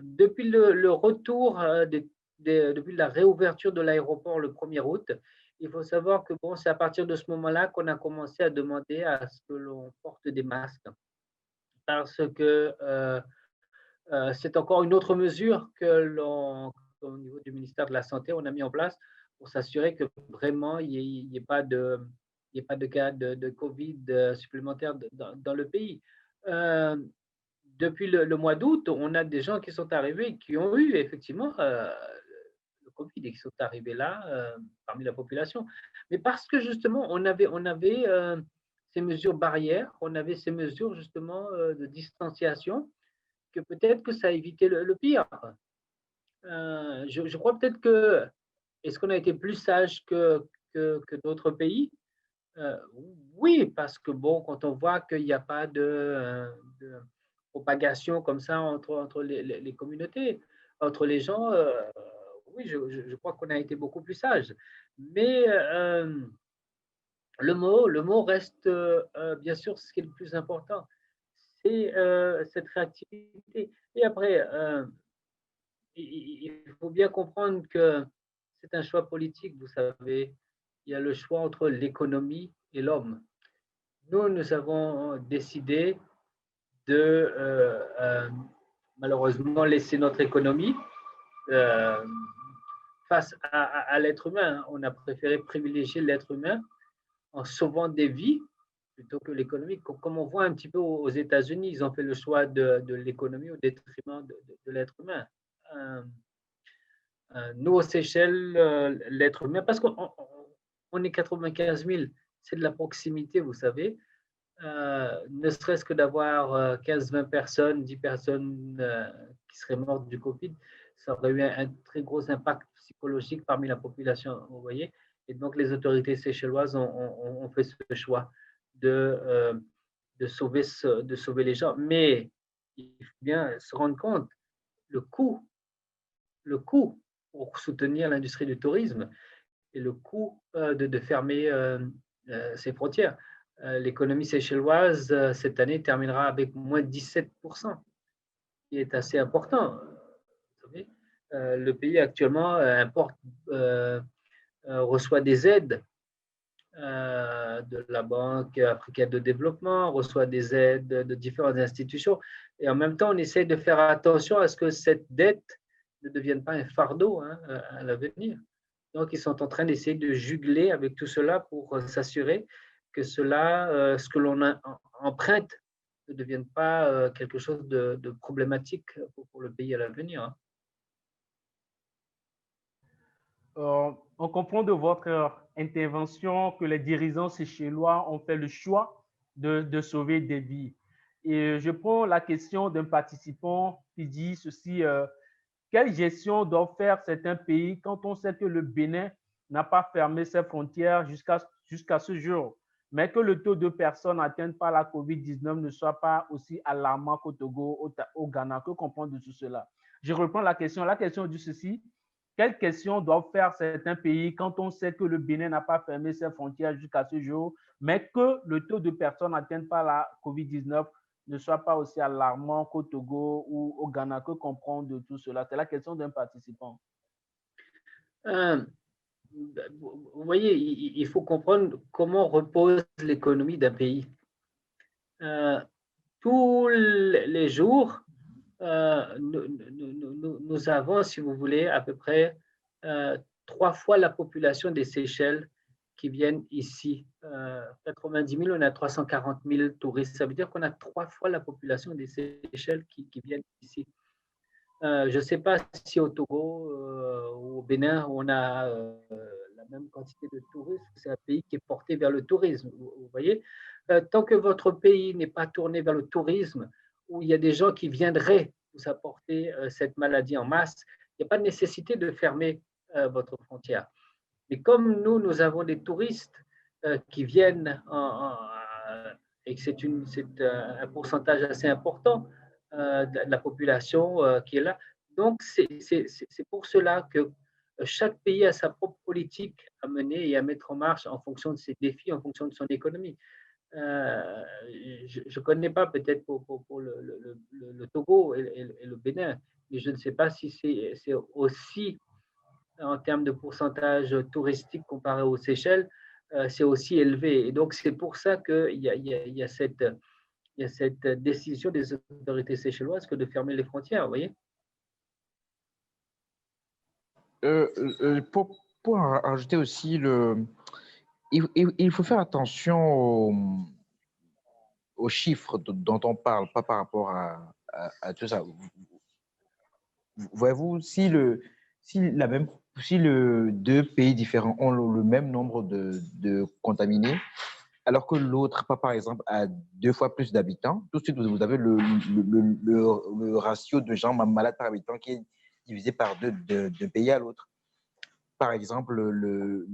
depuis le retour, depuis la réouverture de l'aéroport le 1er août, il faut savoir que bon, c'est à partir de ce moment-là qu'on a commencé à demander à ce que l'on porte des masques. Parce que c'est encore une autre mesure au niveau du ministère de la Santé, on a mis en place pour s'assurer que vraiment il n'y ait pas de cas de Covid supplémentaires dans le pays. Depuis le mois d'août, on a des gens qui sont arrivés, qui ont eu effectivement le Covid et qui sont arrivés là parmi la population. Mais parce que justement, on avait ces mesures barrières, on avait ces mesures justement de distanciation, que peut-être que ça a évité le pire. Je crois peut-être que, est-ce qu'on a été plus sage que d'autres pays? Oui, parce que bon, quand on voit qu'il n'y a pas de propagation comme ça entre les communautés, entre les gens, oui, je crois qu'on a été beaucoup plus sage. Mais le mot reste bien sûr ce qui est le plus important, c'est cette réactivité. Et après, il faut bien comprendre que c'est un choix politique, vous savez. Il y a le choix entre l'économie et l'homme. Nous avons décidé de malheureusement laisser notre économie face à l'être humain. On a préféré privilégier l'être humain en sauvant des vies, plutôt que l'économie. Comme on voit un petit peu aux États-Unis, ils ont fait le choix de l'économie au détriment de l'être humain. Nous, aux Seychelles, l'être humain, parce qu'on est 95 000, c'est de la proximité, vous savez. Ne serait-ce que d'avoir 15-20 personnes, 10 personnes qui seraient mortes du Covid, ça aurait eu un très gros impact psychologique parmi la population, vous voyez. Et donc, les autorités séchelloises ont fait ce choix de sauver les gens. Mais il faut bien se rendre compte, le coût pour soutenir l'industrie du tourisme et le coût de fermer ses frontières. L'économie séchelloise, cette année, terminera avec moins 17%, qui est assez important. Vous savez, le pays actuellement reçoit des aides de la Banque africaine de développement, reçoit des aides de différentes institutions. Et en même temps, on essaie de faire attention à ce que cette dette ne devienne pas un fardeau à l'avenir. Donc, ils sont en train d'essayer de jugler avec tout cela pour s'assurer que ce que l'on emprunte ne devienne pas quelque chose de problématique pour le pays à l'avenir. On comprend de votre intervention que les dirigeants séchellois ont fait le choix de sauver des vies. Et je prends la question d'un participant qui dit ceci. Quelle gestion doivent faire certains pays quand on sait que le Bénin n'a pas fermé ses frontières jusqu'à ce jour, mais que le taux de personnes atteintes par la COVID-19 ne soit pas aussi alarmant qu'au Togo, au Ghana? Que comprendre de tout cela? Je reprends la question. La question dit ceci. Quelles questions doivent faire certains pays quand on sait que le Bénin n'a pas fermé ses frontières jusqu'à ce jour, mais que le taux de personnes atteintes par la COVID-19 ne soit pas aussi alarmant qu'au Togo ou au Ghana? Que comprendre de tout cela? C'est la question d'un participant. Vous voyez, il faut comprendre comment repose l'économie d'un pays. Tous les jours, nous avons, si vous voulez, à peu près 3 fois la population des Seychelles qui viennent ici. 90 000, on a 340 000 touristes. Ça veut dire qu'on a 3 fois la population des Seychelles qui viennent ici. Je ne sais pas si au Togo ou au Bénin, on a la même quantité de touristes. C'est un pays qui est porté vers le tourisme. Vous voyez, tant que votre pays n'est pas tourné vers le tourisme, où il y a des gens qui viendraient vous apporter cette maladie en masse, il n'y a pas de nécessité de fermer votre frontière. Mais comme nous avons des touristes qui viennent et que c'est un pourcentage assez important de la population qui est là. Donc, c'est pour cela que chaque pays a sa propre politique à mener et à mettre en marche en fonction de ses défis, en fonction de son économie. Je ne connais pas peut-être pour le Togo et le Bénin, mais je ne sais pas si c'est aussi, en termes de pourcentage touristique comparé aux Seychelles, c'est aussi élevé. Et donc, c'est pour ça qu'il y a cette décision des autorités séchelloises que de fermer les frontières, vous voyez. Pour en rajouter aussi, il faut faire attention aux chiffres dont on parle, pas par rapport à tout ça. Voyez-vous, si deux pays différents ont le même nombre de contaminés, alors que l'autre, par exemple, a 2 fois plus d'habitants, tout de suite, vous avez le ratio de gens malades par habitant qui est divisé par 2 d'un pays à l'autre. Par exemple, le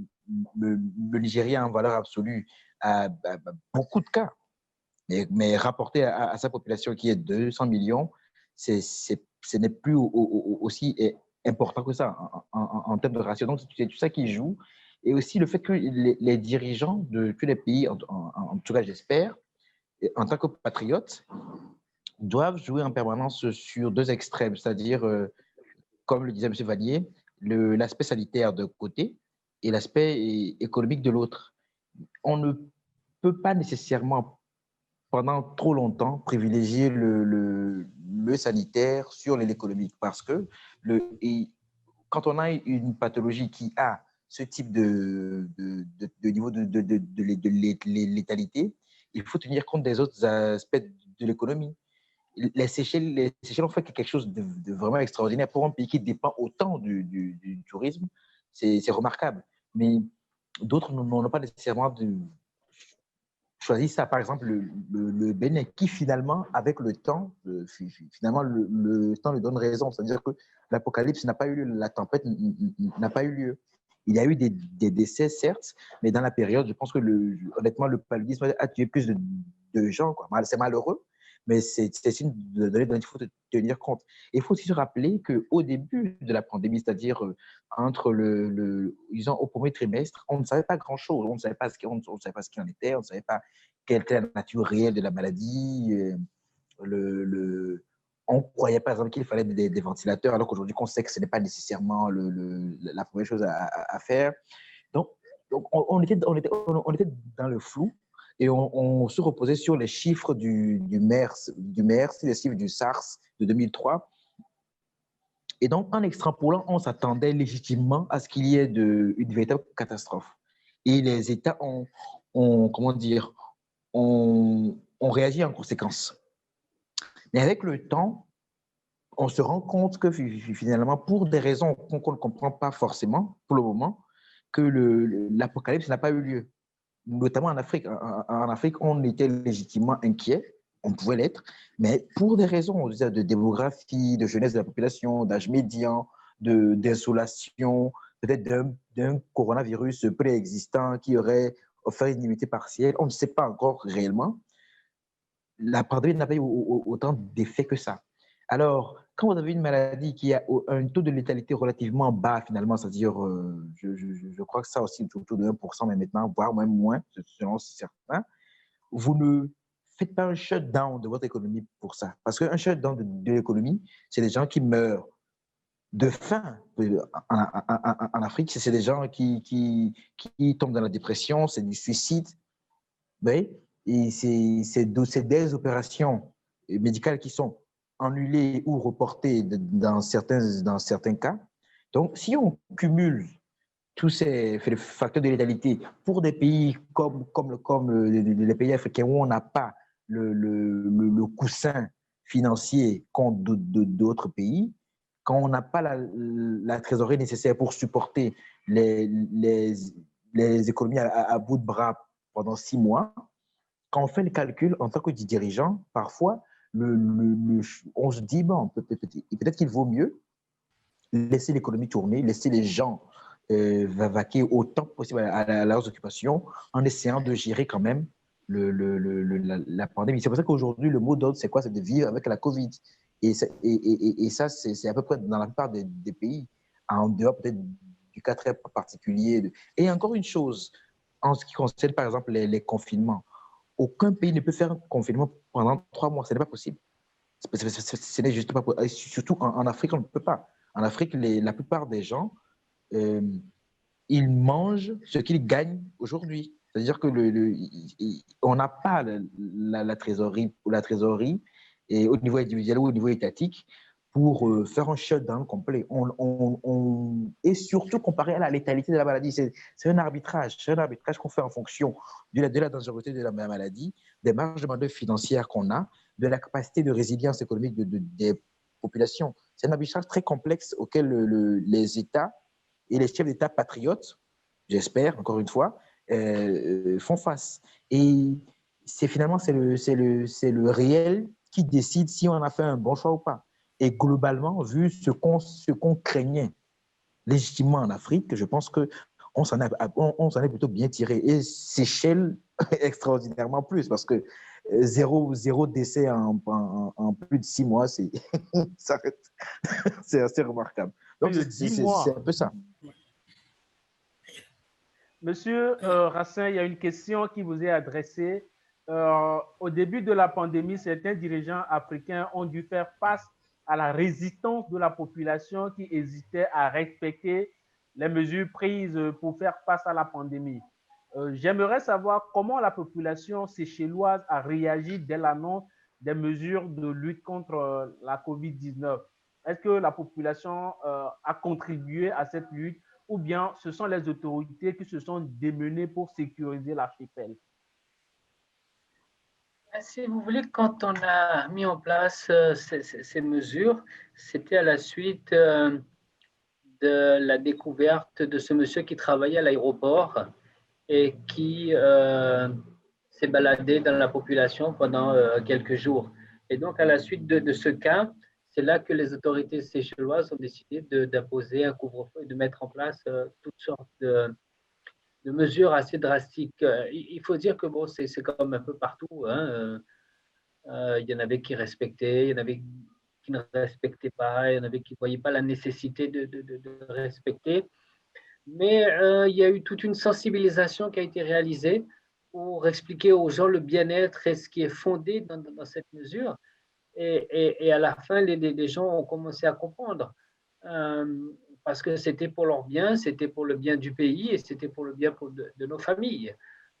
Nigeria, en valeur absolue, a beaucoup de cas, mais rapporté à sa population qui est 200 millions, ce n'est plus aussi important que ça en termes de ratio. Donc, c'est tout ça qui joue. Et aussi le fait que les dirigeants de tous les pays, en tout cas j'espère, en tant que patriotes, doivent jouer en permanence sur 2 extrêmes, c'est-à-dire, comme le disait M. Vallier, l'aspect sanitaire d'un côté et l'aspect économique de l'autre. On ne peut pas nécessairement, pendant trop longtemps, privilégier le sanitaire sur l'économique parce que quand on a une pathologie qui a ce type de niveau de létalité, il faut tenir compte des autres aspects de l'économie. Les Seychelles ont fait quelque chose de vraiment extraordinaire pour un pays qui dépend autant du tourisme. C'est remarquable. Mais d'autres n'ont pas nécessairement choisi ça. Par exemple, le Bénin, qui finalement, avec le temps, finalement, le temps lui donne raison. C'est-à-dire que l'apocalypse n'a pas eu lieu, la tempête n'a pas eu lieu. Il y a eu des décès, certes, mais dans la période, je pense que honnêtement, le paludisme a tué plus de gens. C'est malheureux, mais c'est signe de donner dont il faut tenir compte. Et il faut aussi se rappeler qu'au début de la pandémie, c'est-à-dire entre disons, au premier trimestre, on ne savait pas grand-chose. On ne savait pas ce qu'il en était, on ne savait pas quelle était la nature réelle de la maladie. On ne croyait par exemple qu'il fallait des ventilateurs, alors qu'aujourd'hui, on sait que ce n'est pas nécessairement la première chose à faire. Donc on était dans le flou et on se reposait sur les chiffres du MERS, les chiffres du SARS de 2003. Et donc, en extrapolant, on s'attendait légitimement à ce qu'il y ait une véritable catastrophe. Et les États ont réagi en conséquence. Mais avec le temps, on se rend compte que finalement, pour des raisons qu'on ne comprend pas forcément pour le moment, que l'apocalypse n'a pas eu lieu. Notamment en Afrique. En Afrique, on était légitimement inquiet, on pouvait l'être, mais pour des raisons de démographie, de jeunesse de la population, d'âge médian, d'insolation, peut-être d'un coronavirus préexistant qui aurait offert une immunité partielle, on ne sait pas encore réellement. La pandémie n'a pas eu autant d'effets que ça. Alors, quand vous avez une maladie qui a un taux de létalité relativement bas, finalement, c'est-à-dire, je crois que ça aussi, autour de 1%, mais maintenant, voire même moins, selon certains, vous ne faites pas un shutdown de votre économie pour ça. Parce qu'un shutdown de l'économie, c'est des gens qui meurent de faim. En Afrique, c'est des gens qui tombent dans la dépression, c'est du suicide. Vous voyez? Et c'est des opérations médicales qui sont annulées ou reportées dans certains cas. Donc, si on cumule tous ces facteurs de létalité pour des pays comme les pays africains où on n'a pas le coussin financier contre d'autres pays, quand on n'a pas la trésorerie nécessaire pour supporter les économies à bout de bras pendant 6 mois, quand on fait le calcul en tant que dirigeant, parfois, on se dit, bon, peut-être qu'il vaut mieux laisser l'économie tourner, laisser les gens vaquer autant que possible à leurs occupations en essayant de gérer quand même la pandémie. C'est pour ça qu'aujourd'hui, le mot d'ordre, c'est quoi? C'est de vivre avec la COVID. Et ça, c'est à peu près dans la plupart des pays, en dehors peut-être du cas très particulier. Et encore une chose, en ce qui concerne par exemple les confinements, aucun pays ne peut faire un confinement pendant 3 mois. Ce n'est pas possible. Ce n'est juste pas possible. Surtout en Afrique, on ne peut pas. En Afrique, la plupart des gens, ils mangent ce qu'ils gagnent aujourd'hui. C'est-à-dire que on n'a pas la trésorerie et au niveau individuel ou au niveau étatique pour faire un shutdown complet. Et surtout comparé à la létalité de la maladie. C'est un arbitrage. C'est un arbitrage qu'on fait en fonction de la dangerosité de la maladie, des marges de manœuvre financières qu'on a, de la capacité de résilience économique des populations. C'est un arbitrage très complexe auquel les États et les chefs d'État patriotes, j'espère, encore une fois, font face. Et finalement, c'est le réel qui décide si on a fait un bon choix ou pas. Et globalement, vu ce qu'on craignait légitimement en Afrique, je pense qu'on s'en est plutôt bien tiré. Et Seychelles, extraordinairement plus, parce que zéro décès en plus de 6 mois, c'est assez remarquable. Donc, c'est un peu ça. Monsieur Racine, il y a une question qui vous est adressée. Au début de la pandémie, certains dirigeants africains ont dû faire face à la résistance de la population qui hésitait à respecter les mesures prises pour faire face à la pandémie. J'aimerais savoir comment la population séchelloise a réagi dès l'annonce des mesures de lutte contre la COVID-19. Est-ce que la population a contribué à cette lutte ou bien ce sont les autorités qui se sont démenées pour sécuriser l'archipel? Si vous voulez, quand on a mis en place ces mesures, c'était à la suite de la découverte de ce monsieur qui travaillait à l'aéroport et qui s'est baladé dans la population pendant quelques jours. Et donc, à la suite de ce cas, c'est là que les autorités séchelloises ont décidé d'imposer un couvre-feu et de mettre en place toutes sortes de mesures assez drastiques. Il faut dire que bon, c'est comme un peu partout. Hein. Il y en avait qui respectaient, il y en avait qui ne respectaient pas, il y en avait qui ne voyaient pas la nécessité de respecter. Mais il y a eu toute une sensibilisation qui a été réalisée pour expliquer aux gens le bien-être et ce qui est fondé dans cette mesure. Et à la fin, les gens ont commencé à comprendre. Parce que c'était pour leur bien, c'était pour le bien du pays et c'était pour le bien de nos familles.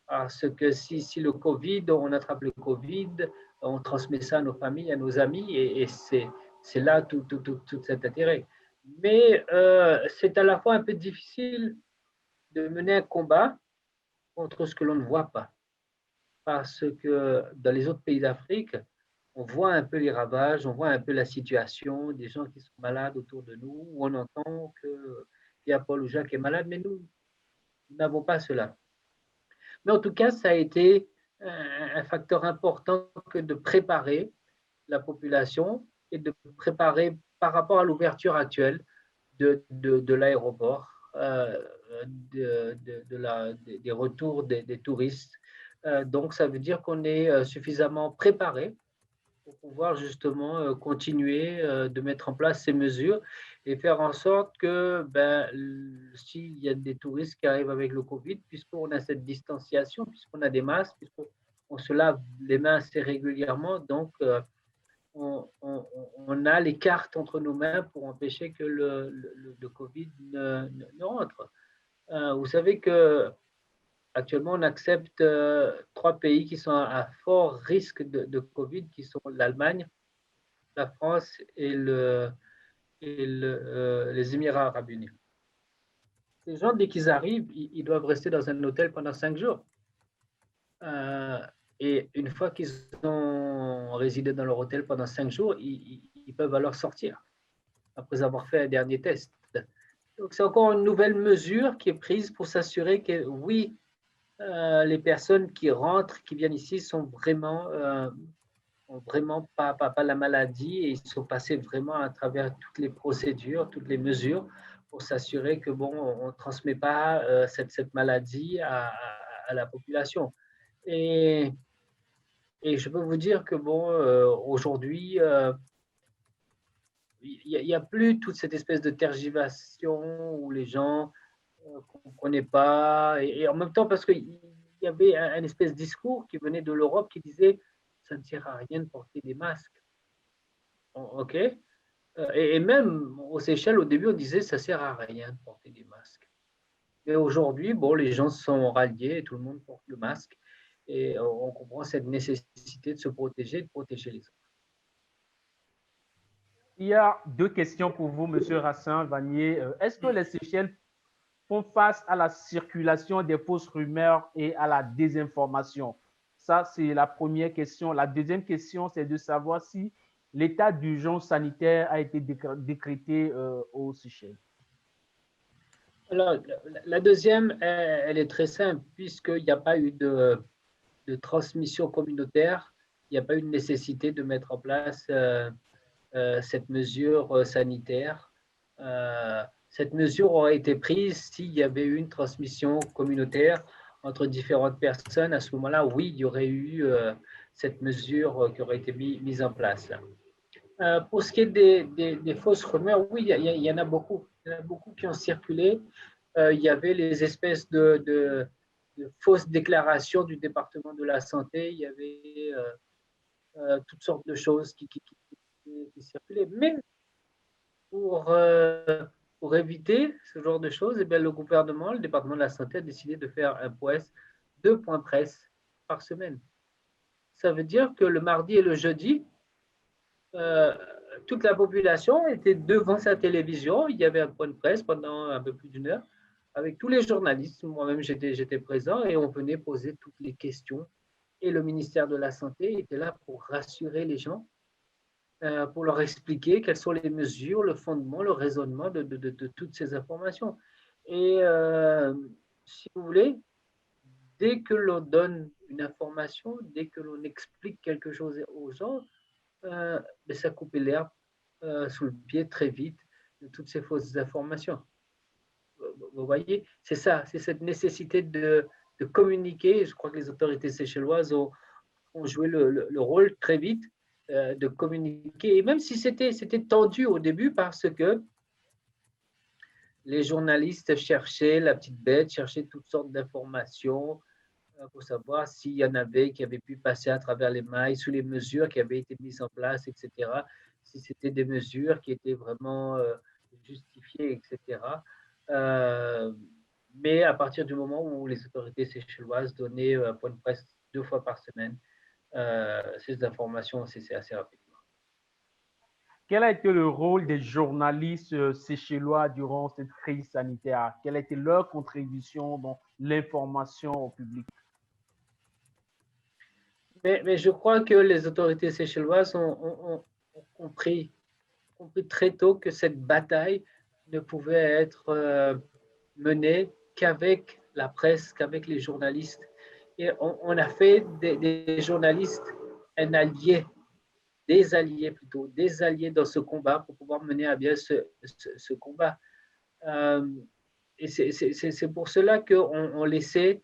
Parce que si le Covid, on attrape le Covid, on transmet ça à nos familles, à nos amis, et c'est là tout cet intérêt. Mais c'est à la fois un peu difficile de mener un combat contre ce que l'on ne voit pas. Parce que dans les autres pays d'Afrique, on voit un peu les ravages, on voit un peu la situation, des gens qui sont malades autour de nous, où on entend que Pierre, Paul ou Jacques est malade, mais nous n'avons pas cela. Mais en tout cas, ça a été un facteur important que de préparer la population et de préparer par rapport à l'ouverture actuelle de l'aéroport, des retours des touristes. Donc, ça veut dire qu'on est suffisamment préparé pour pouvoir justement continuer de mettre en place ces mesures et faire en sorte que s'il y a des touristes qui arrivent avec le Covid, puisqu'on a cette distanciation, puisqu'on a des masques, puisqu'on se lave les mains assez régulièrement, donc on a les cartes entre nos mains pour empêcher que le Covid ne rentre. Vous savez que actuellement, on accepte 3 pays qui sont à fort risque de Covid, qui sont l'Allemagne, la France et les Émirats arabes unis. Ces gens, dès qu'ils arrivent, ils doivent rester dans un hôtel pendant 5 jours. Et une fois qu'ils ont résidé dans leur hôtel pendant 5 jours, ils peuvent alors sortir, après avoir fait un dernier test. Donc, c'est encore une nouvelle mesure qui est prise pour s'assurer que, oui, les personnes qui rentrent, qui viennent ici, sont vraiment, ont vraiment pas la maladie et ils sont passés vraiment à travers toutes les procédures, toutes les mesures pour s'assurer que bon, on ne transmet pas cette maladie à la population. Et je peux vous dire que bon, aujourd'hui, il n'y a plus toute cette espèce de tergiversation où les gens ne comprenaient pas. Et en même temps, parce qu'il y avait un espèce de discours qui venait de l'Europe qui disait ça ne sert à rien de porter des masques. OK? Et même aux Seychelles, au début, on disait ça ne sert à rien de porter des masques. Mais aujourd'hui, bon, les gens se sont ralliés et tout le monde porte le masque. Et on comprend cette nécessité de se protéger et de protéger les autres. Il y a 2 questions pour vous, M. Rassin Vanier. Est-ce que les Seychelles font face à la circulation des fausses rumeurs et à la désinformation? Ça, c'est la première question. La deuxième question, c'est de savoir si l'état d'urgence sanitaire a été décrété aux Seychelles. Alors, la deuxième, elle est très simple, puisqu'il n'y a pas eu de transmission communautaire, il n'y a pas eu de nécessité de mettre en place cette mesure sanitaire. Cette mesure aurait été prise s'il y avait eu une transmission communautaire entre différentes personnes. À ce moment-là, oui, il y aurait eu cette mesure qui aurait été mise en place. Pour ce qui est des fausses rumeurs, oui, il y en a beaucoup. Il y en a beaucoup qui ont circulé. Il y avait les espèces de fausses déclarations du département de la santé. Il y avait toutes sortes de choses qui circulaient. Mais pour éviter ce genre de choses, eh bien, le gouvernement, le département de la santé a décidé de faire 2 points presse par semaine. Ça veut dire que le mardi et le jeudi, toute la population était devant sa télévision. Il y avait un point de presse pendant un peu plus d'1 heure avec tous les journalistes. Moi-même, j'étais présent et on venait poser toutes les questions et le ministère de la Santé étaient là pour rassurer les gens, pour leur expliquer quelles sont les mesures, le fondement, le raisonnement de toutes ces informations. Et si vous voulez, dès que l'on donne une information, dès que l'on explique quelque chose aux gens, ça coupe l'herbe sous le pied très vite de toutes ces fausses informations. Vous voyez, c'est ça, c'est cette nécessité de communiquer. Je crois que les autorités séchelloises ont joué le rôle très vite de communiquer. Et même si c'était tendu au début parce que les journalistes cherchaient la petite bête, cherchaient toutes sortes d'informations pour savoir s'il y en avait qui avaient pu passer à travers les mailles sous les mesures qui avaient été mises en place, etc. Si c'était des mesures qui étaient vraiment justifiées, etc. Mais à partir du moment où les autorités séchelloises donnaient un point de presse 2 fois par semaine, ces informations ont cessé assez rapidement. Quel a été le rôle des journalistes séchellois durant cette crise sanitaire? Quelle a été leur contribution dans l'information au public? Mais je crois que les autorités séchelloises ont compris très tôt que cette bataille ne pouvait être menée qu'avec la presse, qu'avec les journalistes. Et on a fait des journalistes un allié, des alliés dans ce combat pour pouvoir mener à bien ce combat. Et c'est pour cela qu'on laissait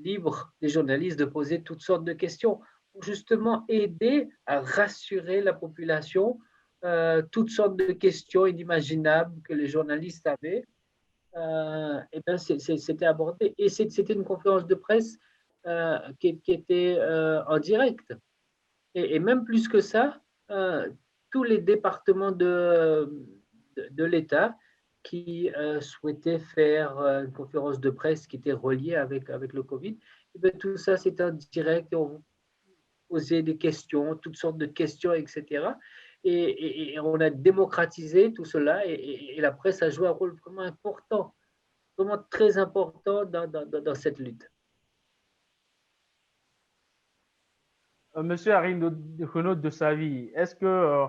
libre les journalistes de poser toutes sortes de questions pour justement aider à rassurer la population, toutes sortes de questions inimaginables que les journalistes avaient. Et bien c'était abordé. Et c'était une conférence de presse qui était en direct. Et même plus que ça, tous les départements de l'État qui souhaitaient faire une conférence de presse qui était reliée avec le Covid, et bien, tout ça, c'était en direct. On posait des questions, toutes sortes de questions, etc. Et on a démocratisé tout cela et la presse a joué un rôle vraiment important, vraiment très important dans cette lutte. Monsieur Renaud de Savy, est-ce que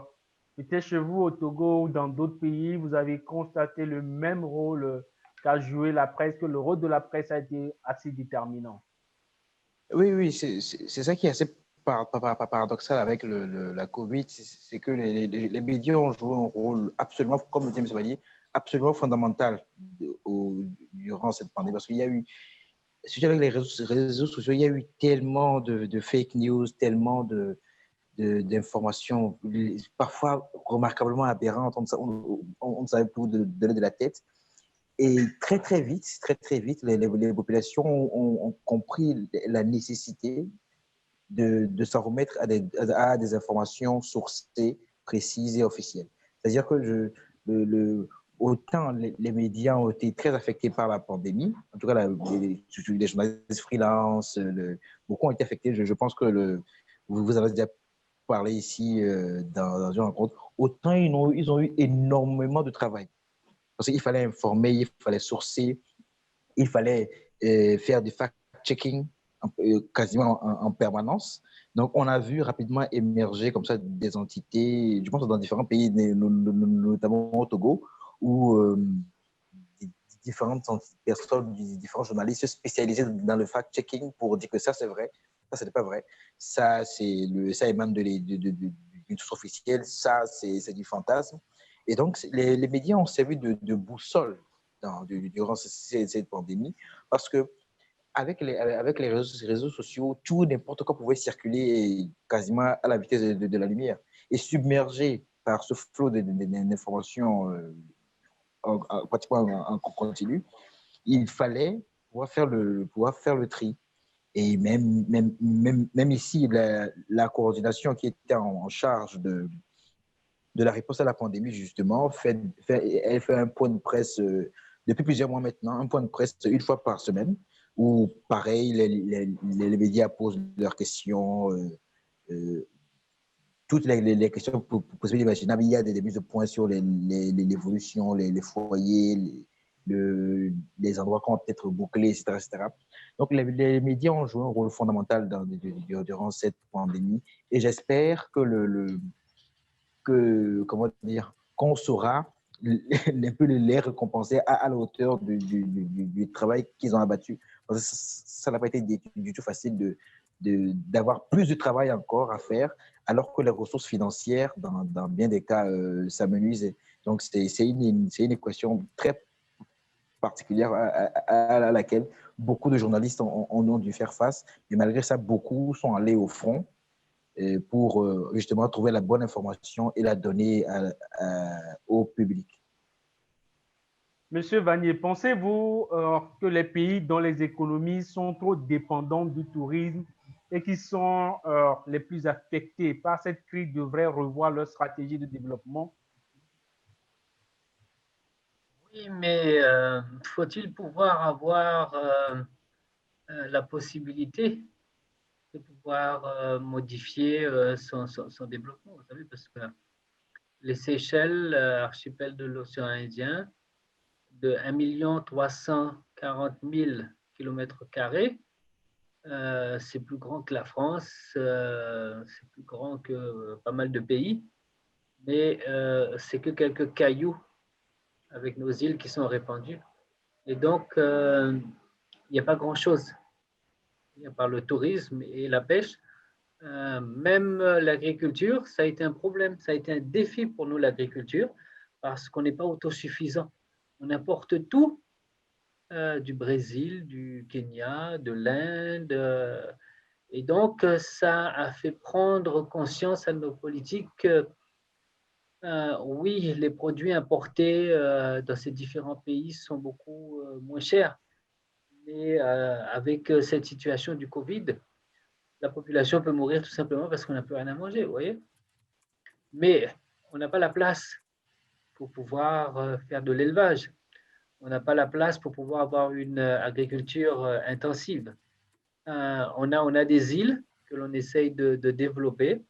peut-être chez vous au Togo ou dans d'autres pays, vous avez constaté le même rôle qu'a joué la presse, que le rôle de la presse a été assez déterminant? Oui, c'est ça qui est assez paradoxal avec la Covid, c'est que les médias ont joué un rôle absolument, comme le dit M. Valier, absolument fondamental durant cette pandémie. Parce qu'il y a eu, surtout avec les réseaux sociaux, il y a eu tellement de fake news, tellement d'informations, parfois remarquablement aberrantes, on ne savait plus donner de la tête. Et très vite, les populations ont compris la nécessité de s'en remettre à des informations sourcées, précises et officielles. C'est-à-dire que autant les médias ont été très affectés par la pandémie, en tout cas les journalistes freelance, beaucoup ont été affectés. Je pense que vous avez déjà parlé ici dans une rencontre, autant ils ont eu énormément de travail. Parce qu'il fallait informer, il fallait sourcer, il fallait faire du fact-checking quasiment en permanence. Donc, on a vu rapidement émerger comme ça des entités, je pense dans différents pays, notamment au Togo, où différentes personnes, différents journalistes spécialisés dans le fact-checking pour dire que ça, c'est vrai, ça, ce n'est pas vrai, ça émane d'une source officielle, ça, c'est du fantasme. Et donc, les médias ont servi de boussole durant cette pandémie parce que avec les réseaux sociaux, tout n'importe quoi pouvait circuler quasiment à la vitesse de la lumière et submergé par ce flot d'informations pratiquement en continu, il fallait pouvoir faire le tri. Et même ici, la coordination qui était en charge de la réponse à la pandémie, justement, elle fait un point de presse depuis plusieurs mois maintenant, un point de presse une fois par semaine, où, pareil, les médias posent leurs questions, toutes les questions possibles et imaginables. Il y a des mises de points sur l'évolution, les foyers, les endroits qui vont être bouclés, etc., etc. Donc, les médias ont joué un rôle fondamental durant cette pandémie et j'espère comment dire, qu'on saura un peu les récompenser à la hauteur du travail qu'ils ont abattu. Parce que ça n'a pas été du tout facile d'avoir plus de travail encore à faire, alors que les ressources financières, dans bien des cas, s'amenuisent. Donc, c'est une équation très particulière à laquelle beaucoup de journalistes ont dû faire face. Et malgré ça, beaucoup sont allés au front pour justement trouver la bonne information et la donner au public. Monsieur Vanier, pensez-vous que les pays dont les économies sont trop dépendantes du tourisme et qui sont les plus affectés par cette crise devraient revoir leur stratégie de développement? Oui, mais faut-il pouvoir avoir la possibilité de pouvoir modifier son développement, vous savez, parce que les Seychelles, archipel de l'océan Indien, de 1 340 000 km², c'est plus grand que la France, c'est plus grand que pas mal de pays, mais c'est que quelques cailloux avec nos îles qui sont répandues. Et donc, il n'y a pas grand-chose. Il y a par le tourisme et la pêche. Même l'agriculture, ça a été un problème, ça a été un défi pour nous, l'agriculture, parce qu'on n'est pas autosuffisant. On importe tout du Brésil, du Kenya, de l'Inde. Et donc, ça a fait prendre conscience à nos politiques que, oui, les produits importés dans ces différents pays sont beaucoup moins chers. Mais avec cette situation du Covid, la population peut mourir tout simplement parce qu'on n'a plus rien à manger, vous voyez. Mais on n'a pas la place pour pouvoir faire de l'élevage. On n'a pas la place pour pouvoir avoir une agriculture intensive. On a des îles que l'on essaye de développer.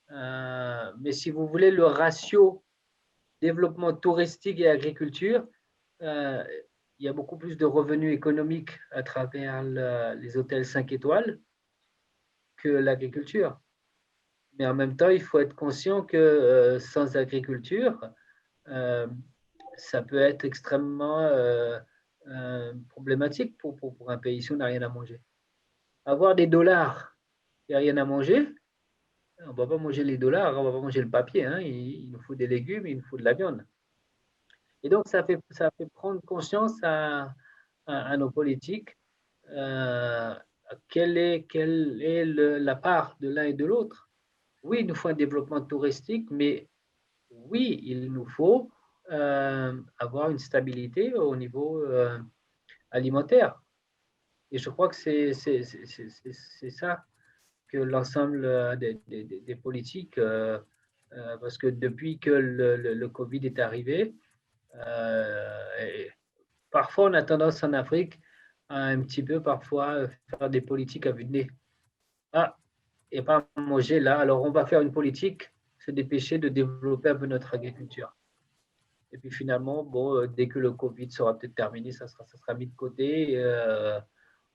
Mais si vous voulez, le ratio développement touristique et agriculture, il y a beaucoup plus de revenus économiques à travers les hôtels 5 étoiles que l'agriculture. Mais en même temps, il faut être conscient que sans agriculture, ça peut être extrêmement problématique pour un pays si on n'a rien à manger. Avoir des dollars et rien à manger, on ne va pas manger les dollars, on ne va pas manger le papier. Hein. Il nous faut des légumes, il nous faut de la viande. Et donc, ça fait prendre conscience à nos politiques quelle est la part de l'un et de l'autre. Oui, il nous faut un développement touristique, mais oui, il nous faut avoir une stabilité au niveau alimentaire. Et je crois que c'est ça que l'ensemble des politiques, parce que depuis que le Covid est arrivé, parfois on a tendance en Afrique à un petit peu parfois faire des politiques à vue de nez. Ah, et pas manger là, alors on va faire une politique, se dépêcher de développer un peu notre agriculture. Et puis finalement, bon, dès que le Covid sera peut-être terminé, ça sera mis de côté.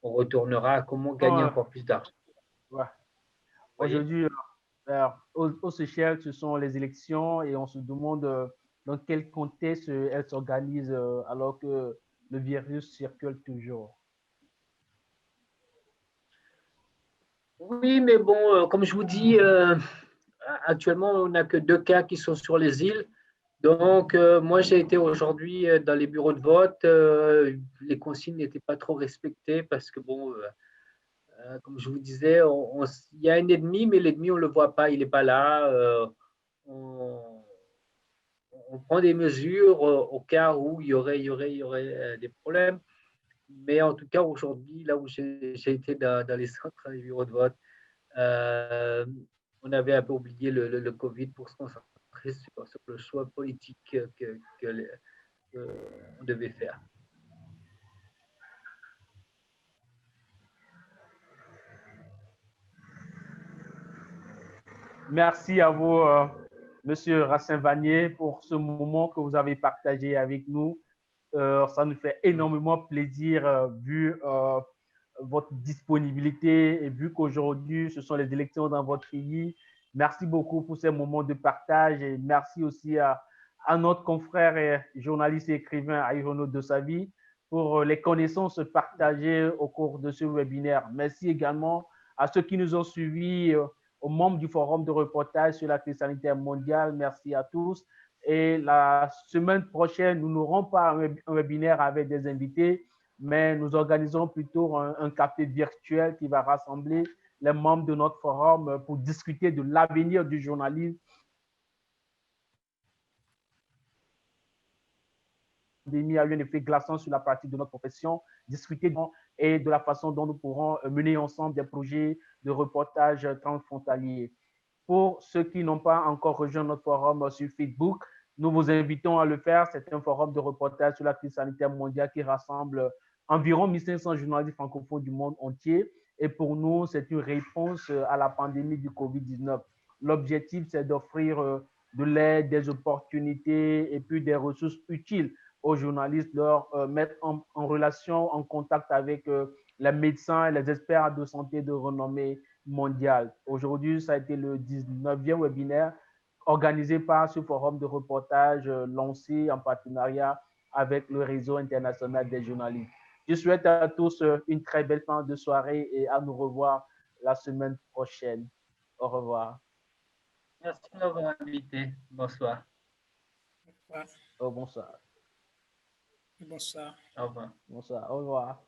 On retournera à comment gagner encore plus d'argent. Ouais. Aujourd'hui, aux Seychelles, ce sont les élections et on se demande dans quel contexte elles s'organisent alors que le virus circule toujours. Oui, mais bon, comme je vous dis, actuellement, on n'a que 2 cas qui sont sur les îles. Donc, moi, j'ai été aujourd'hui dans les bureaux de vote. Les consignes n'étaient pas trop respectées parce que, bon, comme je vous disais, il y a un ennemi, mais l'ennemi, on ne le voit pas, il n'est pas là. On prend des mesures au cas où il y aurait des problèmes. Mais en tout cas, aujourd'hui, là où j'ai été dans les centres, dans les bureaux de vote, on avait un peu oublié le Covid pour se concentrer sur le choix politique qu'on devait faire. Merci à vous, Monsieur Racine Vanier, pour ce moment que vous avez partagé avec nous. Ça nous fait énormément plaisir vu votre disponibilité et vu qu'aujourd'hui, ce sont les élections dans votre pays. Merci beaucoup pour ces moments de partage et merci aussi à notre confrère et journaliste et écrivain Aïrono de Savi pour les connaissances partagées au cours de ce webinaire. Merci également à ceux qui nous ont suivis, aux membres du forum de reportage sur la crise sanitaire mondiale. Merci à tous. Et la semaine prochaine, nous n'aurons pas un webinaire avec des invités, mais nous organisons plutôt un café virtuel qui va rassembler les membres de notre forum pour discuter de l'avenir du journalisme. La pandémie a eu un effet glaçant sur la pratique de notre profession, discuter et de la façon dont nous pourrons mener ensemble des projets de reportage transfrontaliers. Pour ceux qui n'ont pas encore rejoint notre forum sur Facebook, nous vous invitons à le faire. C'est un forum de reportage sur la crise sanitaire mondiale qui rassemble environ 1500 journalistes francophones du monde entier. Et pour nous, c'est une réponse à la pandémie du COVID-19. L'objectif, c'est d'offrir de l'aide, des opportunités et puis des ressources utiles aux journalistes, leur mettre en relation, en contact avec les médecins et les experts de santé de renommée mondiale. Aujourd'hui, ça a été le 19e webinaire organisé par ce forum de reportage lancé en partenariat avec le réseau international des journalistes. Je souhaite à tous une très belle fin de soirée et à nous revoir la semaine prochaine. Au revoir. Merci de m'avoir invité. Bonsoir. Oh, bonsoir. Bonsoir. Au revoir. Bonsoir. Au revoir.